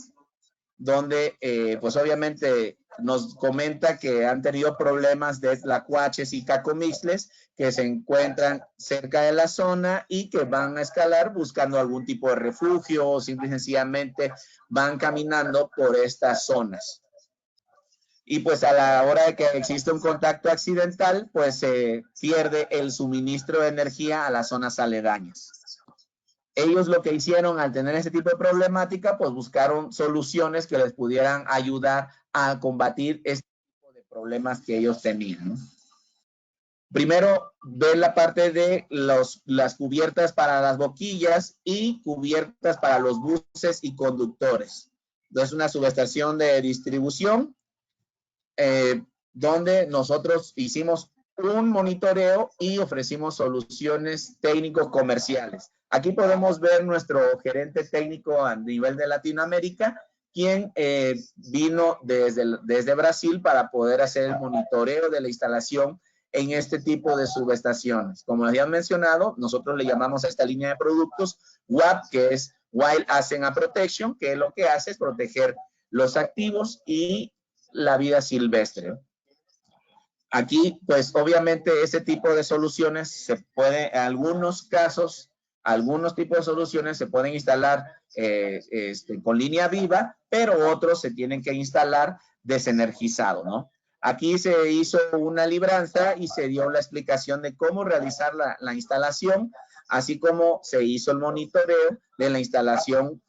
donde pues obviamente nos comenta que han tenido problemas de tlacuaches y cacomixles que se encuentran cerca de la zona y que van a escalar buscando algún tipo de refugio o simple y sencillamente van caminando por estas zonas. Y pues a la hora de que existe un contacto accidental, pues se pierde el suministro de energía a las zonas aledañas. Ellos lo que hicieron al tener ese tipo de problemática, pues buscaron soluciones que les pudieran ayudar a combatir este tipo de problemas que ellos tenían, ¿no? Primero, ver la parte de las cubiertas para las boquillas y cubiertas para los buses y conductores. Entonces, una subestación de distribución donde nosotros hicimos un monitoreo y ofrecimos soluciones técnicos comerciales. Aquí podemos ver nuestro gerente técnico a nivel de Latinoamérica, quien vino desde Brasil para poder hacer el monitoreo de la instalación en este tipo de subestaciones. Como les había mencionado, nosotros le llamamos a esta línea de productos WAP, que es Wild Asset Protection, que lo que hace es proteger los activos y la vida silvestre. Aquí, pues obviamente ese tipo de soluciones se puede, en algunos casos, algunos tipos de soluciones se pueden instalar con línea viva, pero otros se tienen que instalar desenergizado, ¿no? Aquí se hizo una libranza y se dio la explicación de cómo realizar la instalación, así como se hizo el monitoreo de la instalación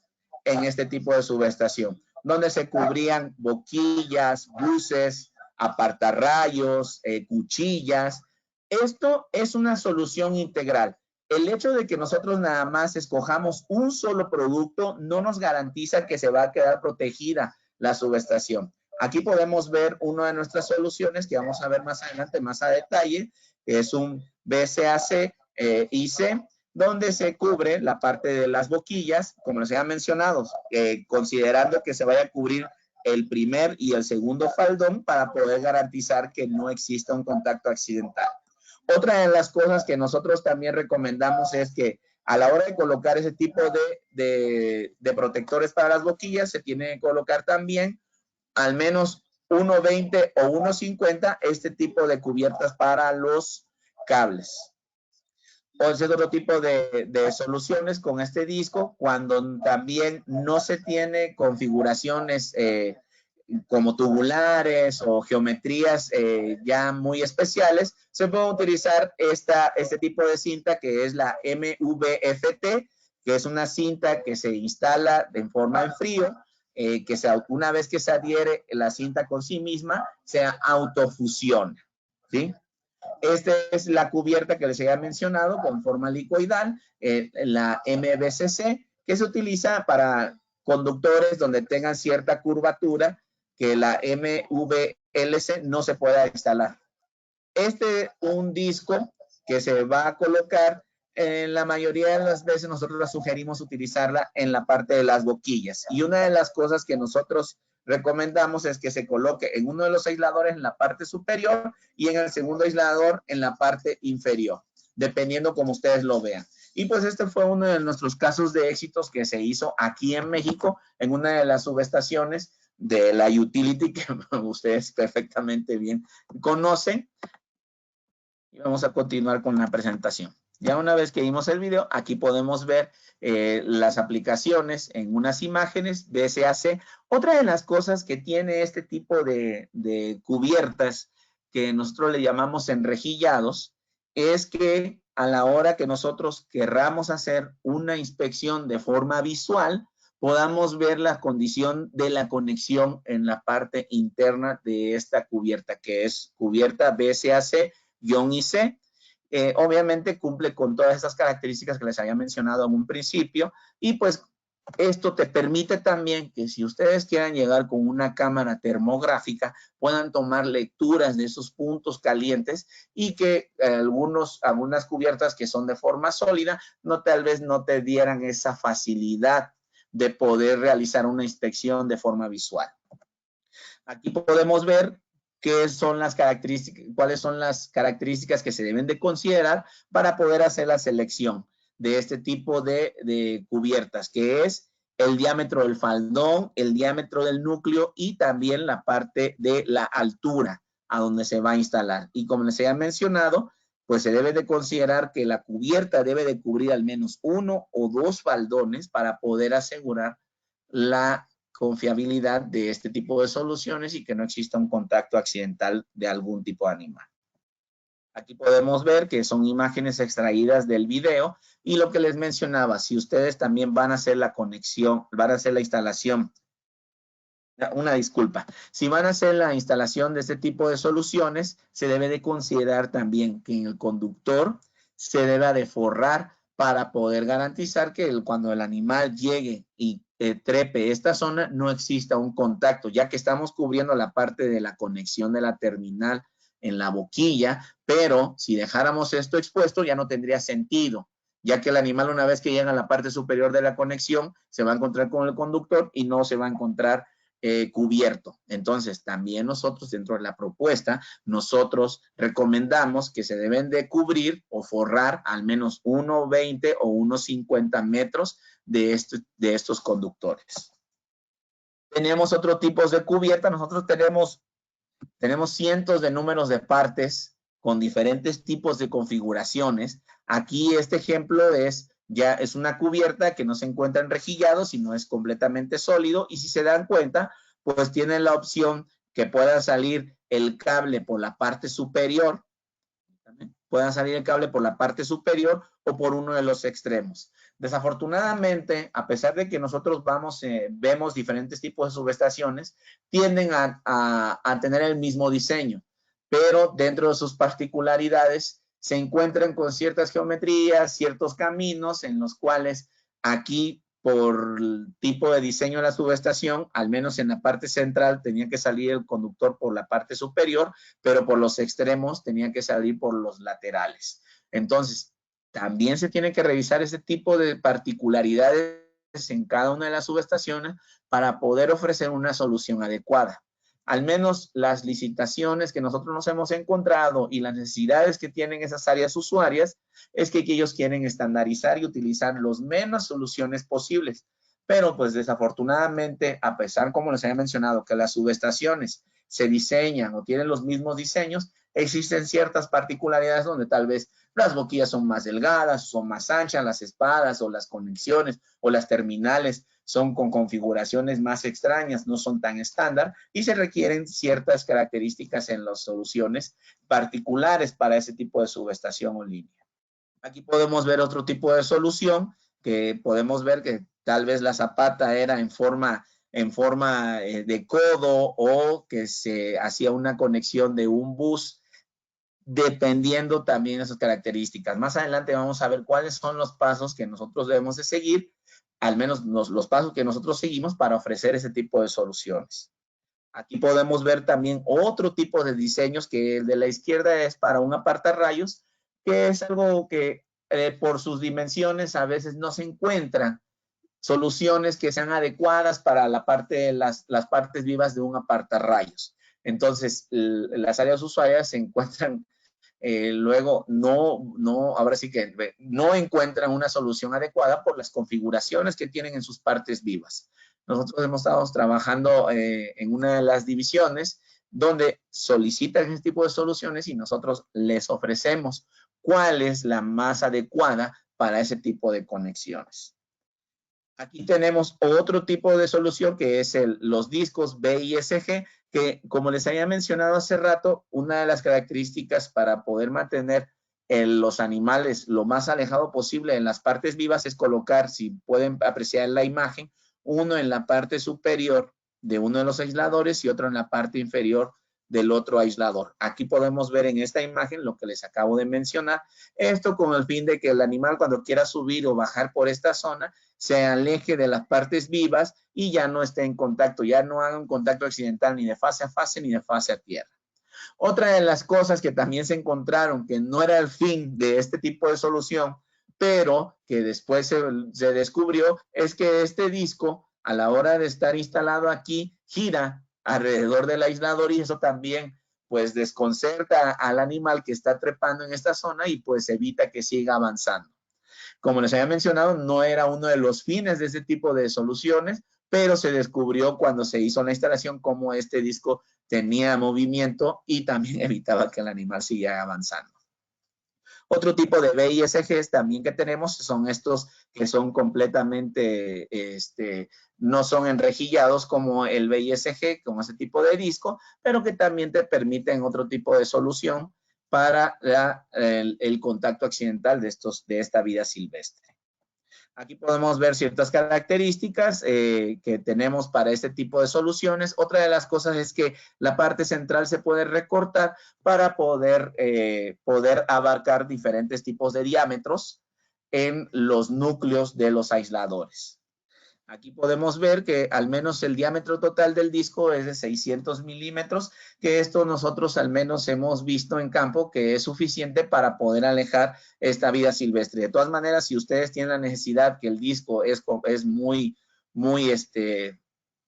en este tipo de subestación, donde se cubrían boquillas, buses, apartarrayos, cuchillas. Esto es una solución integral. El hecho de que nosotros nada más escojamos un solo producto no nos garantiza que se va a quedar protegida la subestación. Aquí podemos ver una de nuestras soluciones que vamos a ver más adelante, más a detalle, que es un BCAC IC, donde se cubre la parte de las boquillas, como les había mencionado, considerando que se vaya a cubrir el primer y el segundo faldón para poder garantizar que no exista un contacto accidental. Otra de las cosas que nosotros también recomendamos es que a la hora de colocar ese tipo de protectores para las boquillas, se tiene que colocar también al menos 1.20 o 1.50 este tipo de cubiertas para los cables. O ese otro tipo de soluciones con este disco, cuando también no se tiene configuraciones como tubulares o geometrías ya muy especiales, se puede utilizar este tipo de cinta que es la MVFT, que es una cinta que se instala en forma en frío, una vez que se adhiere la cinta con sí misma, se autofusiona, ¿sí? Esta es la cubierta que les había mencionado con forma helicoidal, la MVCC, que se utiliza para conductores donde tengan cierta curvatura que la MVLC no se pueda instalar. Este es un disco que se va a colocar, en la mayoría de las veces nosotros sugerimos utilizarla en la parte de las boquillas. Y una de las cosas que nosotros recomendamos es que se coloque en uno de los aisladores en la parte superior y en el segundo aislador en la parte inferior, dependiendo como ustedes lo vean. Y pues este fue uno de nuestros casos de éxitos que se hizo aquí en México, en una de las subestaciones de la utility que ustedes perfectamente bien conocen. Y vamos a continuar con la presentación. Ya una vez que vimos el video, aquí podemos ver las aplicaciones en unas imágenes BCAC. Otra de las cosas que tiene este tipo de cubiertas que nosotros le llamamos enrejillados es que a la hora que nosotros querramos hacer una inspección de forma visual, podamos ver la condición de la conexión en la parte interna de esta cubierta, que es cubierta BCAC-IC. Obviamente cumple con todas esas características que les había mencionado en un principio y pues esto te permite también que si ustedes quieran llegar con una cámara termográfica puedan tomar lecturas de esos puntos calientes y que algunas cubiertas que son de forma sólida tal vez no te dieran esa facilidad de poder realizar una inspección de forma visual. Aquí podemos ver cuáles son las características que se deben de considerar para poder hacer la selección de este tipo de cubiertas, que es el diámetro del faldón, el diámetro del núcleo y también la parte de la altura a donde se va a instalar. Y como les había mencionado, pues se debe de considerar que la cubierta debe de cubrir al menos 1 o 2 faldones para poder asegurar la confiabilidad de este tipo de soluciones y que no exista un contacto accidental de algún tipo de animal. Aquí podemos ver que son imágenes extraídas del video y lo que les mencionaba, si ustedes también van a hacer la conexión, van a hacer la instalación, si van a hacer la instalación de este tipo de soluciones, se debe de considerar también que en el conductor se debe de forrar para poder garantizar que cuando el animal llegue y trepe esta zona no exista un contacto, ya que estamos cubriendo la parte de la conexión de la terminal en la boquilla, pero si dejáramos esto expuesto ya no tendría sentido, ya que el animal una vez que llega a la parte superior de la conexión se va a encontrar con el conductor y no se va a encontrar cubierto. Entonces, también nosotros dentro de la propuesta, nosotros recomendamos que se deben de cubrir o forrar al menos 1.20 o 1.50 metros de estos conductores. Tenemos otros tipos de cubierta. Nosotros tenemos cientos de números de partes con diferentes tipos de configuraciones. Aquí este ejemplo es una cubierta que no se encuentra enrejillado, sino es completamente sólido y si se dan cuenta, pues tienen la opción que pueda salir el cable por la parte superior, o por uno de los extremos. Desafortunadamente, a pesar de que nosotros vemos diferentes tipos de subestaciones, tienden a tener el mismo diseño, pero dentro de sus particularidades se encuentran con ciertas geometrías, ciertos caminos en los cuales aquí, por el tipo de diseño de la subestación, al menos en la parte central tenía que salir el conductor por la parte superior, pero por los extremos tenía que salir por los laterales. Entonces, también se tiene que revisar ese tipo de particularidades en cada una de las subestaciones para poder ofrecer una solución adecuada. Al menos las licitaciones que nosotros nos hemos encontrado y las necesidades que tienen esas áreas usuarias es que ellos quieren estandarizar y utilizar las menos soluciones posibles. Pero pues desafortunadamente, a pesar, como les había mencionado, que las subestaciones se diseñan o tienen los mismos diseños, existen ciertas particularidades donde tal vez las boquillas son más delgadas, son más anchas, las espadas o las conexiones o las terminales son con configuraciones más extrañas, no son tan estándar y se requieren ciertas características en las soluciones particulares para ese tipo de subestación o línea. Aquí podemos ver otro tipo de solución que podemos ver que tal vez la zapata era en forma de codo o que se hacía una conexión de un bus dependiendo también de sus características. Más adelante vamos a ver cuáles son los pasos que nosotros debemos de seguir, al menos los pasos que nosotros seguimos para ofrecer ese tipo de soluciones. Aquí podemos ver también otro tipo de diseños, que el de la izquierda es para un apartarrayos, que es algo que por sus dimensiones a veces no se encuentran soluciones que sean adecuadas para la parte de las partes vivas de un apartarrayos. Entonces, las áreas usuarias se encuentran luego ahora sí que no encuentran una solución adecuada por las configuraciones que tienen en sus partes vivas. Nosotros hemos estado trabajando en una de las divisiones donde solicitan este tipo de soluciones y nosotros les ofrecemos cuál es la más adecuada para ese tipo de conexiones. Aquí tenemos otro tipo de solución que es los discos BISG, que como les había mencionado hace rato, una de las características para poder mantener los animales lo más alejado posible en las partes vivas es colocar, si pueden apreciar la imagen, uno en la parte superior de uno de los aisladores y otro en la parte inferior del otro aislador. Aquí podemos ver en esta imagen lo que les acabo de mencionar, esto con el fin de que el animal cuando quiera subir o bajar por esta zona se aleje de las partes vivas y ya no esté en contacto, ya no haga un contacto accidental ni de fase a fase ni de fase a tierra. Otra de las cosas que también se encontraron que no era el fin de este tipo de solución, pero que después se descubrió, es que este disco a la hora de estar instalado aquí gira alrededor del aislador y eso también pues desconcerta al animal que está trepando en esta zona y pues evita que siga avanzando. Como les había mencionado, no era uno de los fines de ese tipo de soluciones, pero se descubrió cuando se hizo la instalación cómo este disco tenía movimiento y también evitaba que el animal siguiera avanzando. Otro tipo de BISGs también que tenemos son estos que son completamente, no son enrejillados como el BISG, como ese tipo de disco, pero que también te permiten otro tipo de solución para el contacto accidental de esta vida silvestre. Aquí podemos ver ciertas características que tenemos para este tipo de soluciones. Otra de las cosas es que la parte central se puede recortar para poder abarcar diferentes tipos de diámetros en los núcleos de los aisladores. Aquí podemos ver que al menos el diámetro total del disco es de 600 milímetros, que esto nosotros al menos hemos visto en campo que es suficiente para poder alejar esta vida silvestre. De todas maneras, si ustedes tienen la necesidad que el disco es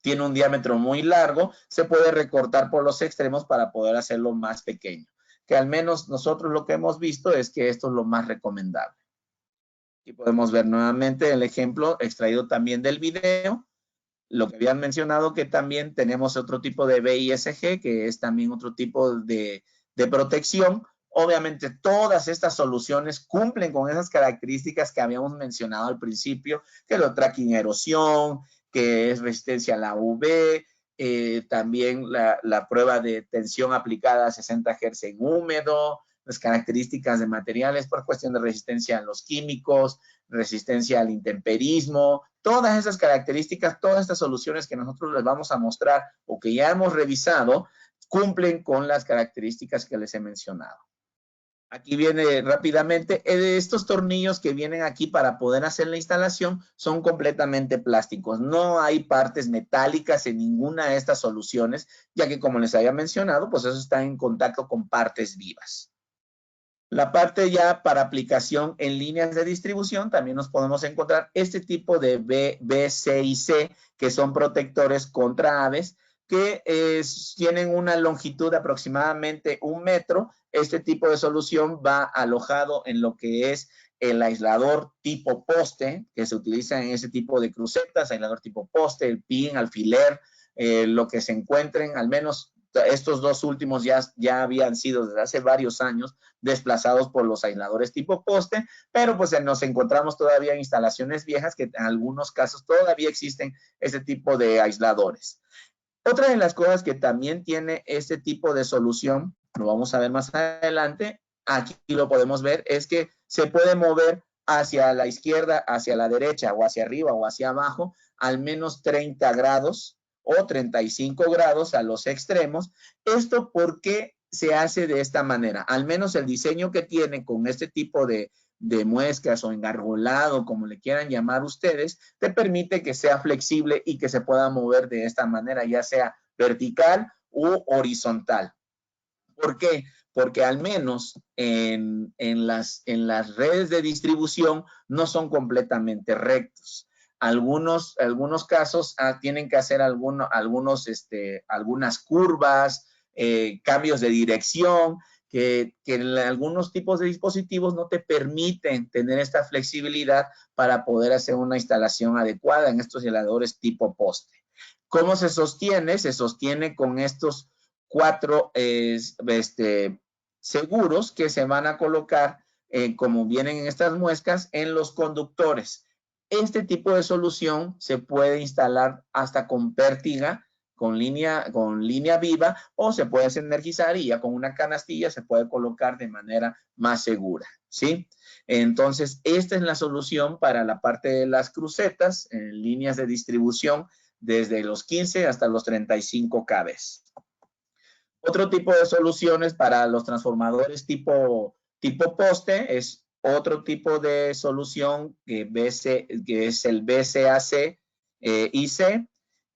tiene un diámetro muy largo, se puede recortar por los extremos para poder hacerlo más pequeño. Que al menos nosotros lo que hemos visto es que esto es lo más recomendable. Aquí podemos ver nuevamente el ejemplo extraído también del video. Lo que habían mencionado que también tenemos otro tipo de BISG, que es también otro tipo de protección. Obviamente todas estas soluciones cumplen con esas características que habíamos mencionado al principio, que lo tracking erosión, que es resistencia a la UV, también la prueba de tensión aplicada a 60 Hz en húmedo, las características de materiales por cuestión de resistencia a los químicos, resistencia al intemperismo, todas esas características, todas estas soluciones que nosotros les vamos a mostrar o que ya hemos revisado, cumplen con las características que les he mencionado. Aquí viene rápidamente. Estos tornillos que vienen aquí para poder hacer la instalación son completamente plásticos. No hay partes metálicas en ninguna de estas soluciones, ya que como les había mencionado, pues eso está en contacto con partes vivas. La parte ya para aplicación en líneas de distribución, también nos podemos encontrar este tipo de B, C y C, que son protectores contra aves, que tienen una longitud de aproximadamente 1 metro. Este tipo de solución va alojado en lo que es el aislador tipo poste, que se utiliza en ese tipo de crucetas, aislador tipo poste, el pin, alfiler, lo que se encuentren, al menos estos dos últimos ya habían sido desde hace varios años desplazados por los aisladores tipo poste, pero pues nos encontramos todavía en instalaciones viejas que en algunos casos todavía existen ese tipo de aisladores. Otra de las cosas que también tiene este tipo de solución, lo vamos a ver más adelante, aquí lo podemos ver, es que se puede mover hacia la izquierda, hacia la derecha, o hacia arriba, o hacia abajo, al menos 30 grados o 35 grados a los extremos. ¿Esto por qué se hace de esta manera? Al menos el diseño que tiene con este tipo de muescas o engargolado, como le quieran llamar ustedes, te permite que sea flexible y que se pueda mover de esta manera, ya sea vertical u horizontal. ¿Por qué? Porque al menos en las redes de distribución no son completamente rectos. Algunos casos tienen que hacer algunas curvas, cambios de dirección, que en algunos tipos de dispositivos no te permiten tener esta flexibilidad para poder hacer una instalación adecuada en estos aisladores tipo poste. ¿Cómo se sostiene? Se sostiene con estos 4 seguros que se van a colocar, como vienen en estas muescas, en los conductores. Este tipo de solución se puede instalar hasta con pértiga, con línea viva, o se puede energizar y ya con una canastilla se puede colocar de manera más segura, ¿sí? Entonces, esta es la solución para la parte de las crucetas en líneas de distribución desde los 15 hasta los 35 kV. Otro tipo de soluciones para los transformadores tipo poste es otro tipo de solución que es el BCAC IC,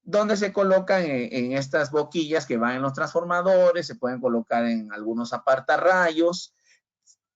donde se colocan en estas boquillas que van en los transformadores, se pueden colocar en algunos apartarrayos,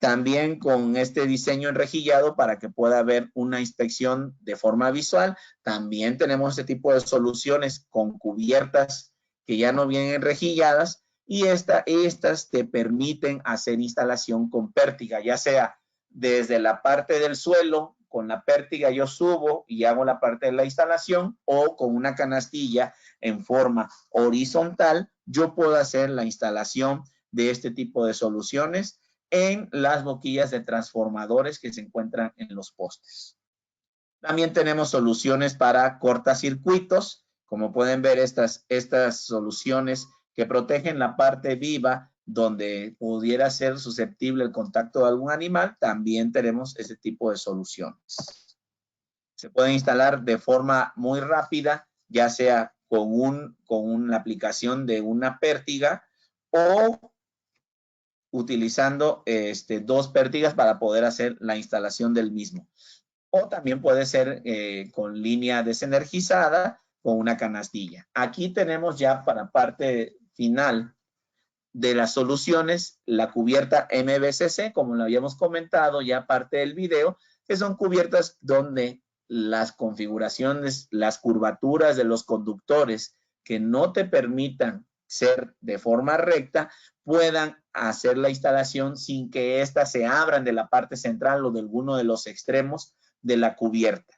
también con este diseño enrejillado para que pueda haber una inspección de forma visual. También tenemos este tipo de soluciones con cubiertas que ya no vienen enrejilladas y estas te permiten hacer instalación con pértiga, ya sea desde la parte del suelo, con la pértiga yo subo y hago la parte de la instalación, o con una canastilla en forma horizontal, yo puedo hacer la instalación de este tipo de soluciones en las boquillas de transformadores que se encuentran en los postes. También tenemos soluciones para cortacircuitos, como pueden ver estas soluciones que protegen la parte viva donde pudiera ser susceptible el contacto de algún animal. También tenemos ese tipo de soluciones. Se pueden instalar de forma muy rápida, ya sea con una aplicación de una pértiga o utilizando 2 pértigas para poder hacer la instalación del mismo. O también puede ser con línea desenergizada con una canastilla. Aquí tenemos ya para parte final de las soluciones la cubierta MBCC, como lo habíamos comentado ya parte del video, que son cubiertas donde las configuraciones, las curvaturas de los conductores que no te permitan ser de forma recta, puedan hacer la instalación sin que éstas se abran de la parte central o de alguno de los extremos de la cubierta.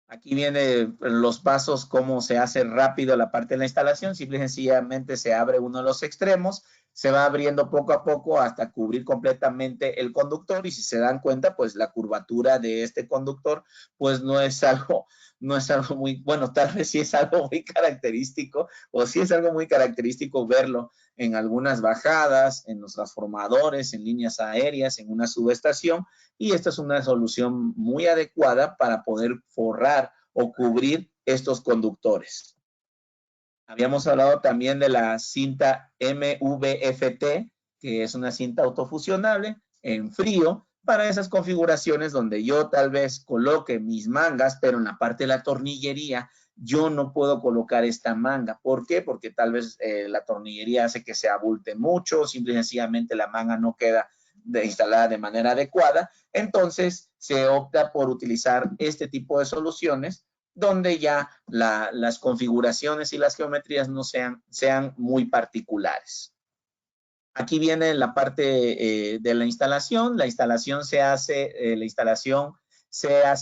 Aquí vienen los pasos, cómo se hace rápido la parte de la instalación. Simple y sencillamente se abre uno de los extremos, se va abriendo poco a poco hasta cubrir completamente el conductor, y si se dan cuenta, pues la curvatura de este conductor, pues no es algo muy, bueno, tal vez sí es algo muy característico, o sí es algo muy característico verlo en algunas bajadas, en los transformadores, en líneas aéreas, en una subestación, y esta es una solución muy adecuada para poder forrar o cubrir estos conductores. Habíamos hablado también de la cinta MVFT, que es una cinta autofusionable en frío, para esas configuraciones donde yo tal vez coloque mis mangas, pero en la parte de la tornillería yo no puedo colocar esta manga. ¿Por qué? Porque tal vez la tornillería hace que se abulte mucho, simple y sencillamente la manga no queda instalada de manera adecuada. Entonces se opta por utilizar este tipo de soluciones donde ya las configuraciones y las geometrías no sean muy particulares. Aquí viene la parte de la instalación. La instalación se hace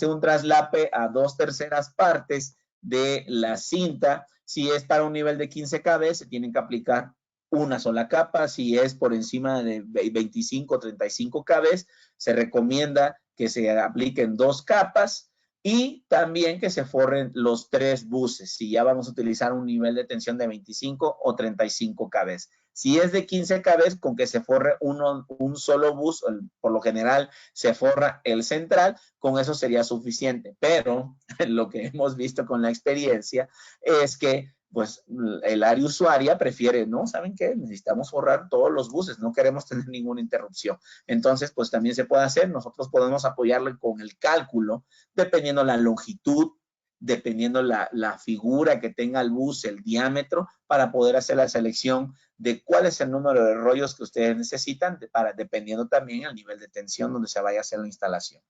un traslape a 2/3 partes de la cinta. Si es para un nivel de 15 kb, se tienen que aplicar una sola capa. Si es por encima de 25 o 35 kb, se recomienda que se apliquen 2 capas y también que se forren los 3 buses, si ya vamos a utilizar un nivel de tensión de 25 o 35 kb. Si es de 15 kb, con que se forre un solo bus, por lo general se forra el central, con eso sería suficiente. Pero lo que hemos visto con la experiencia es que pues el área usuaria prefiere, no, ¿saben qué? Necesitamos forrar todos los buses, no queremos tener ninguna interrupción. Entonces, pues también se puede hacer, nosotros podemos apoyarle con el cálculo, dependiendo la longitud, dependiendo la figura que tenga el bus, el diámetro, para poder hacer la selección de cuál es el número de rollos que ustedes necesitan, dependiendo también el nivel de tensión donde se vaya a hacer la instalación.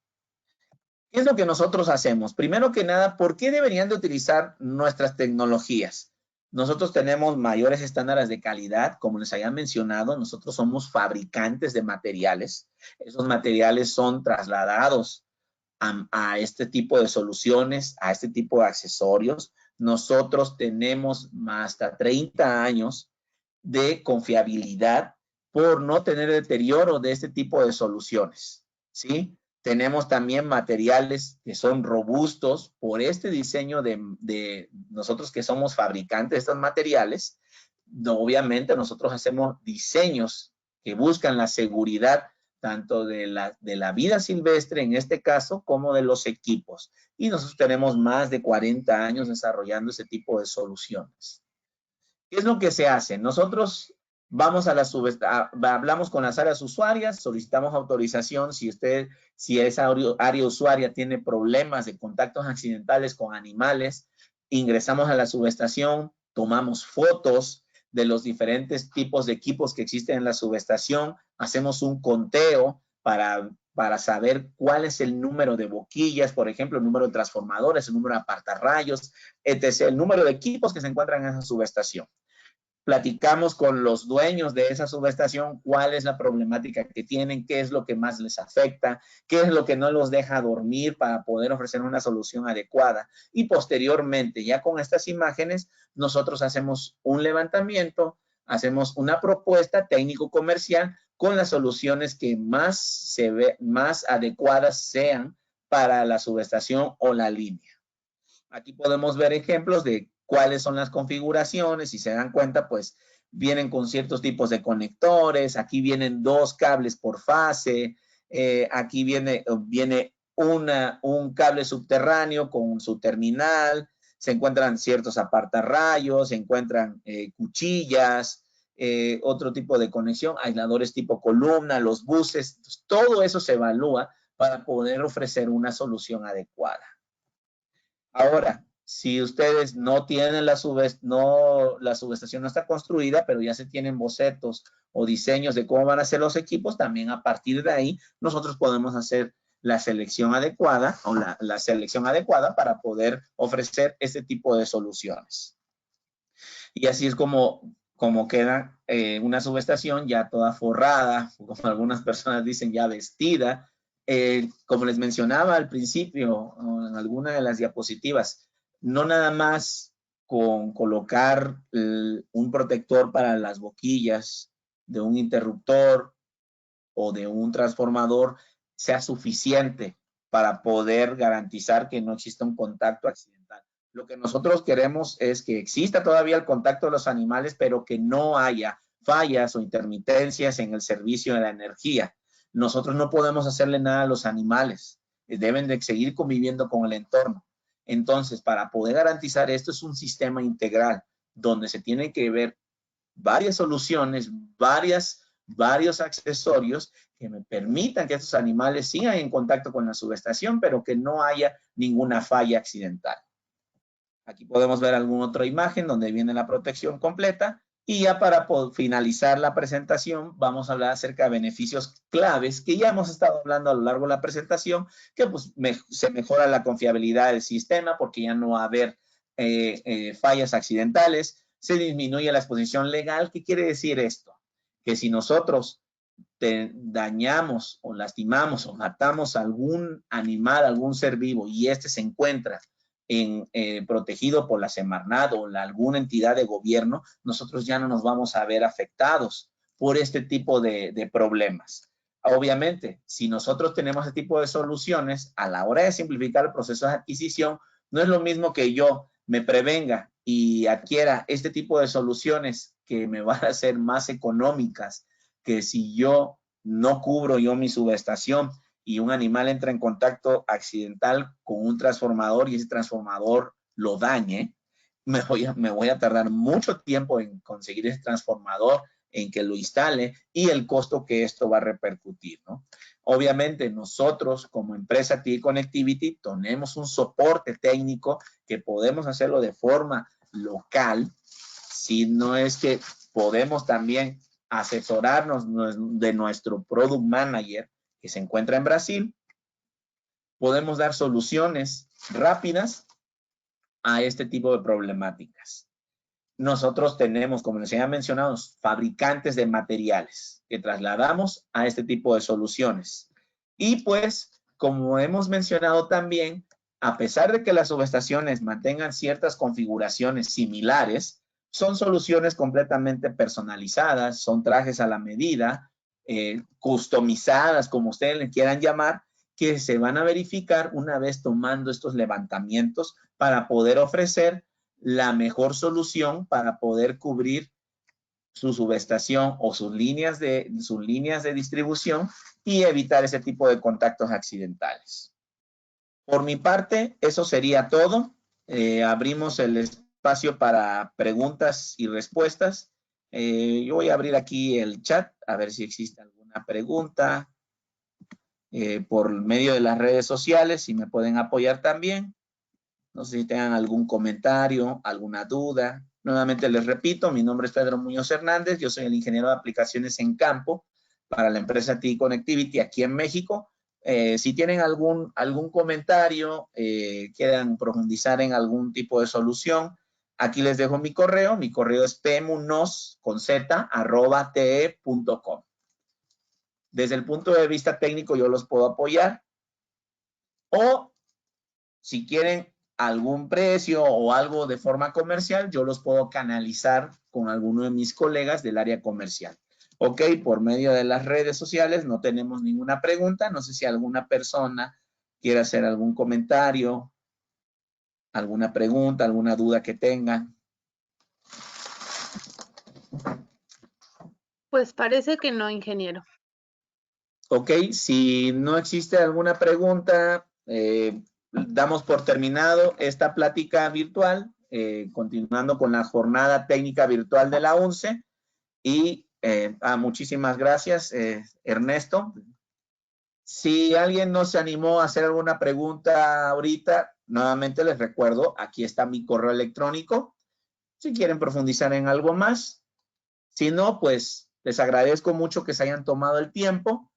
¿Qué es lo que nosotros hacemos? Primero que nada, ¿por qué deberían de utilizar nuestras tecnologías? Nosotros tenemos mayores estándares de calidad, como les había mencionado, nosotros somos fabricantes de materiales. Esos materiales son trasladados a este tipo de soluciones, a este tipo de accesorios. Nosotros tenemos hasta 30 años de confiabilidad por no tener deterioro de este tipo de soluciones, ¿sí? Tenemos también materiales que son robustos por este diseño de nosotros que somos fabricantes de estos materiales. Obviamente nosotros hacemos diseños que buscan la seguridad tanto de la vida silvestre en este caso como de los equipos. Y nosotros tenemos más de 40 años desarrollando ese tipo de soluciones. ¿Qué es lo que se hace? Nosotros vamos hablamos con las áreas usuarias, solicitamos autorización si esa área usuaria tiene problemas de contactos accidentales con animales, ingresamos a la subestación, tomamos fotos de los diferentes tipos de equipos que existen en la subestación, hacemos un conteo para saber cuál es el número de boquillas, por ejemplo, el número de transformadores, el número de apartarrayos, etc., el número de equipos que se encuentran en esa subestación. Platicamos con los dueños de esa subestación cuál es la problemática que tienen, qué es lo que más les afecta, qué es lo que no los deja dormir para poder ofrecer una solución adecuada. Y posteriormente, ya con estas imágenes, nosotros hacemos un levantamiento, hacemos una propuesta técnico-comercial con las soluciones que más adecuadas sean para la subestación o la línea. Aquí podemos ver ejemplos de cuáles son las configuraciones. Si se dan cuenta, pues vienen con ciertos tipos de conectores. Aquí vienen 2 cables por fase. Aquí viene un cable subterráneo con su terminal. Se encuentran ciertos apartarrayos, se encuentran cuchillas, otro tipo de conexión, aisladores tipo columna, los buses. Entonces, todo eso se evalúa para poder ofrecer una solución adecuada. Ahora, si ustedes no tienen la subestación no está construida, pero ya se tienen bocetos o diseños de cómo van a ser los equipos, también a partir de ahí nosotros podemos hacer la selección adecuada o la selección adecuada para poder ofrecer este tipo de soluciones. Y así es como queda una subestación ya toda forrada, como algunas personas dicen, ya vestida. Como les mencionaba al principio, en alguna de las diapositivas, no nada más con colocar un protector para las boquillas de un interruptor o de un transformador sea suficiente para poder garantizar que no exista un contacto accidental. Lo que nosotros queremos es que exista todavía el contacto de los animales, pero que no haya fallas o intermitencias en el servicio de la energía. Nosotros no podemos hacerle nada a los animales. Deben de seguir conviviendo con el entorno. Entonces, para poder garantizar esto es un sistema integral donde se tienen que ver varias soluciones, varias varios accesorios que me permitan que estos animales sigan en contacto con la subestación, pero que no haya ninguna falla accidental. Aquí podemos ver alguna otra imagen donde viene la protección completa. Y ya para finalizar la presentación, vamos a hablar acerca de beneficios claves que ya hemos estado hablando a lo largo de la presentación, que pues se mejora la confiabilidad del sistema porque ya no va a haber fallas accidentales, se disminuye la exposición legal. ¿Qué quiere decir esto? Que si nosotros dañamos o lastimamos o matamos a algún animal, algún ser vivo y este se encuentra protegido por la Semarnat o alguna entidad de gobierno, nosotros ya no nos vamos a ver afectados por este tipo de problemas. Obviamente, si nosotros tenemos este tipo de soluciones, a la hora de simplificar el proceso de adquisición, no es lo mismo que yo me prevenga y adquiera este tipo de soluciones que me van a ser más económicas que si yo no cubro mi subestación y un animal entra en contacto accidental con un transformador y ese transformador lo dañe, me voy a tardar mucho tiempo en conseguir ese transformador, en que lo instale y el costo que esto va a repercutir, ¿no? Obviamente nosotros como empresa TI Connectivity tenemos un soporte técnico que podemos hacerlo de forma local, si no es que podemos también asesorarnos de nuestro Product Manager que se encuentra en Brasil, podemos dar soluciones rápidas a este tipo de problemáticas. Nosotros tenemos, como les había mencionado, fabricantes de materiales que trasladamos a este tipo de soluciones. Y pues, como hemos mencionado también, a pesar de que las subestaciones mantengan ciertas configuraciones similares, son soluciones completamente personalizadas, son trajes a la medida, customizadas, como ustedes le quieran llamar, que se van a verificar una vez tomando estos levantamientos para poder ofrecer la mejor solución para poder cubrir su subestación o sus líneas de distribución y evitar ese tipo de contactos accidentales. Por mi parte, eso sería todo. Abrimos el espacio para preguntas y respuestas. Yo voy a abrir aquí el chat a ver si existe alguna pregunta por medio de las redes sociales, si me pueden apoyar también. No sé si tengan algún comentario, alguna duda. Nuevamente les repito, mi nombre es Pedro Muñoz Hernández, yo soy el ingeniero de aplicaciones en campo para la empresa TI Connectivity aquí en México. Si tienen algún comentario, quieran profundizar en algún tipo de solución, aquí les dejo mi correo es pmunoz@te.com. Desde el punto de vista técnico yo los puedo apoyar o si quieren algún precio o algo de forma comercial, yo los puedo canalizar con alguno de mis colegas del área comercial. Ok, por medio de las redes sociales no tenemos ninguna pregunta. No sé si alguna persona quiere hacer algún comentario, alguna pregunta, alguna duda que tengan. Pues parece que no, ingeniero. Ok, si no existe alguna pregunta, damos por terminado esta plática virtual, continuando con la jornada técnica virtual de la UNCE. Y muchísimas gracias, Ernesto. Si alguien no se animó a hacer alguna pregunta ahorita, nuevamente les recuerdo, aquí está mi correo electrónico. Si quieren profundizar en algo más. Si no, pues les agradezco mucho que se hayan tomado el tiempo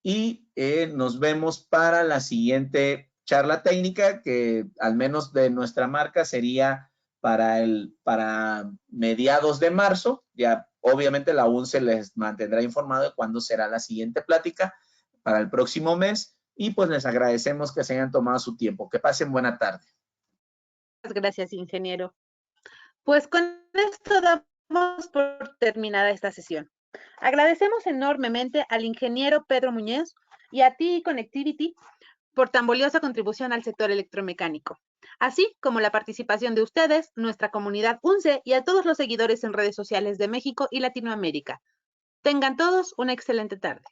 y nos vemos para la siguiente charla técnica, que al menos de nuestra marca sería para mediados de marzo. Ya obviamente la UNCE les mantendrá informado de cuándo será la siguiente plática para el próximo mes y pues les agradecemos que se hayan tomado su tiempo. Que pasen buena tarde. Gracias, ingeniero. Pues con esto damos por terminada esta sesión. Agradecemos enormemente al ingeniero Pedro Muñoz y a TI Connectivity por tan valiosa contribución al sector electromecánico, así como la participación de ustedes, nuestra comunidad UNCE y a todos los seguidores en redes sociales de México y Latinoamérica. Tengan todos una excelente tarde.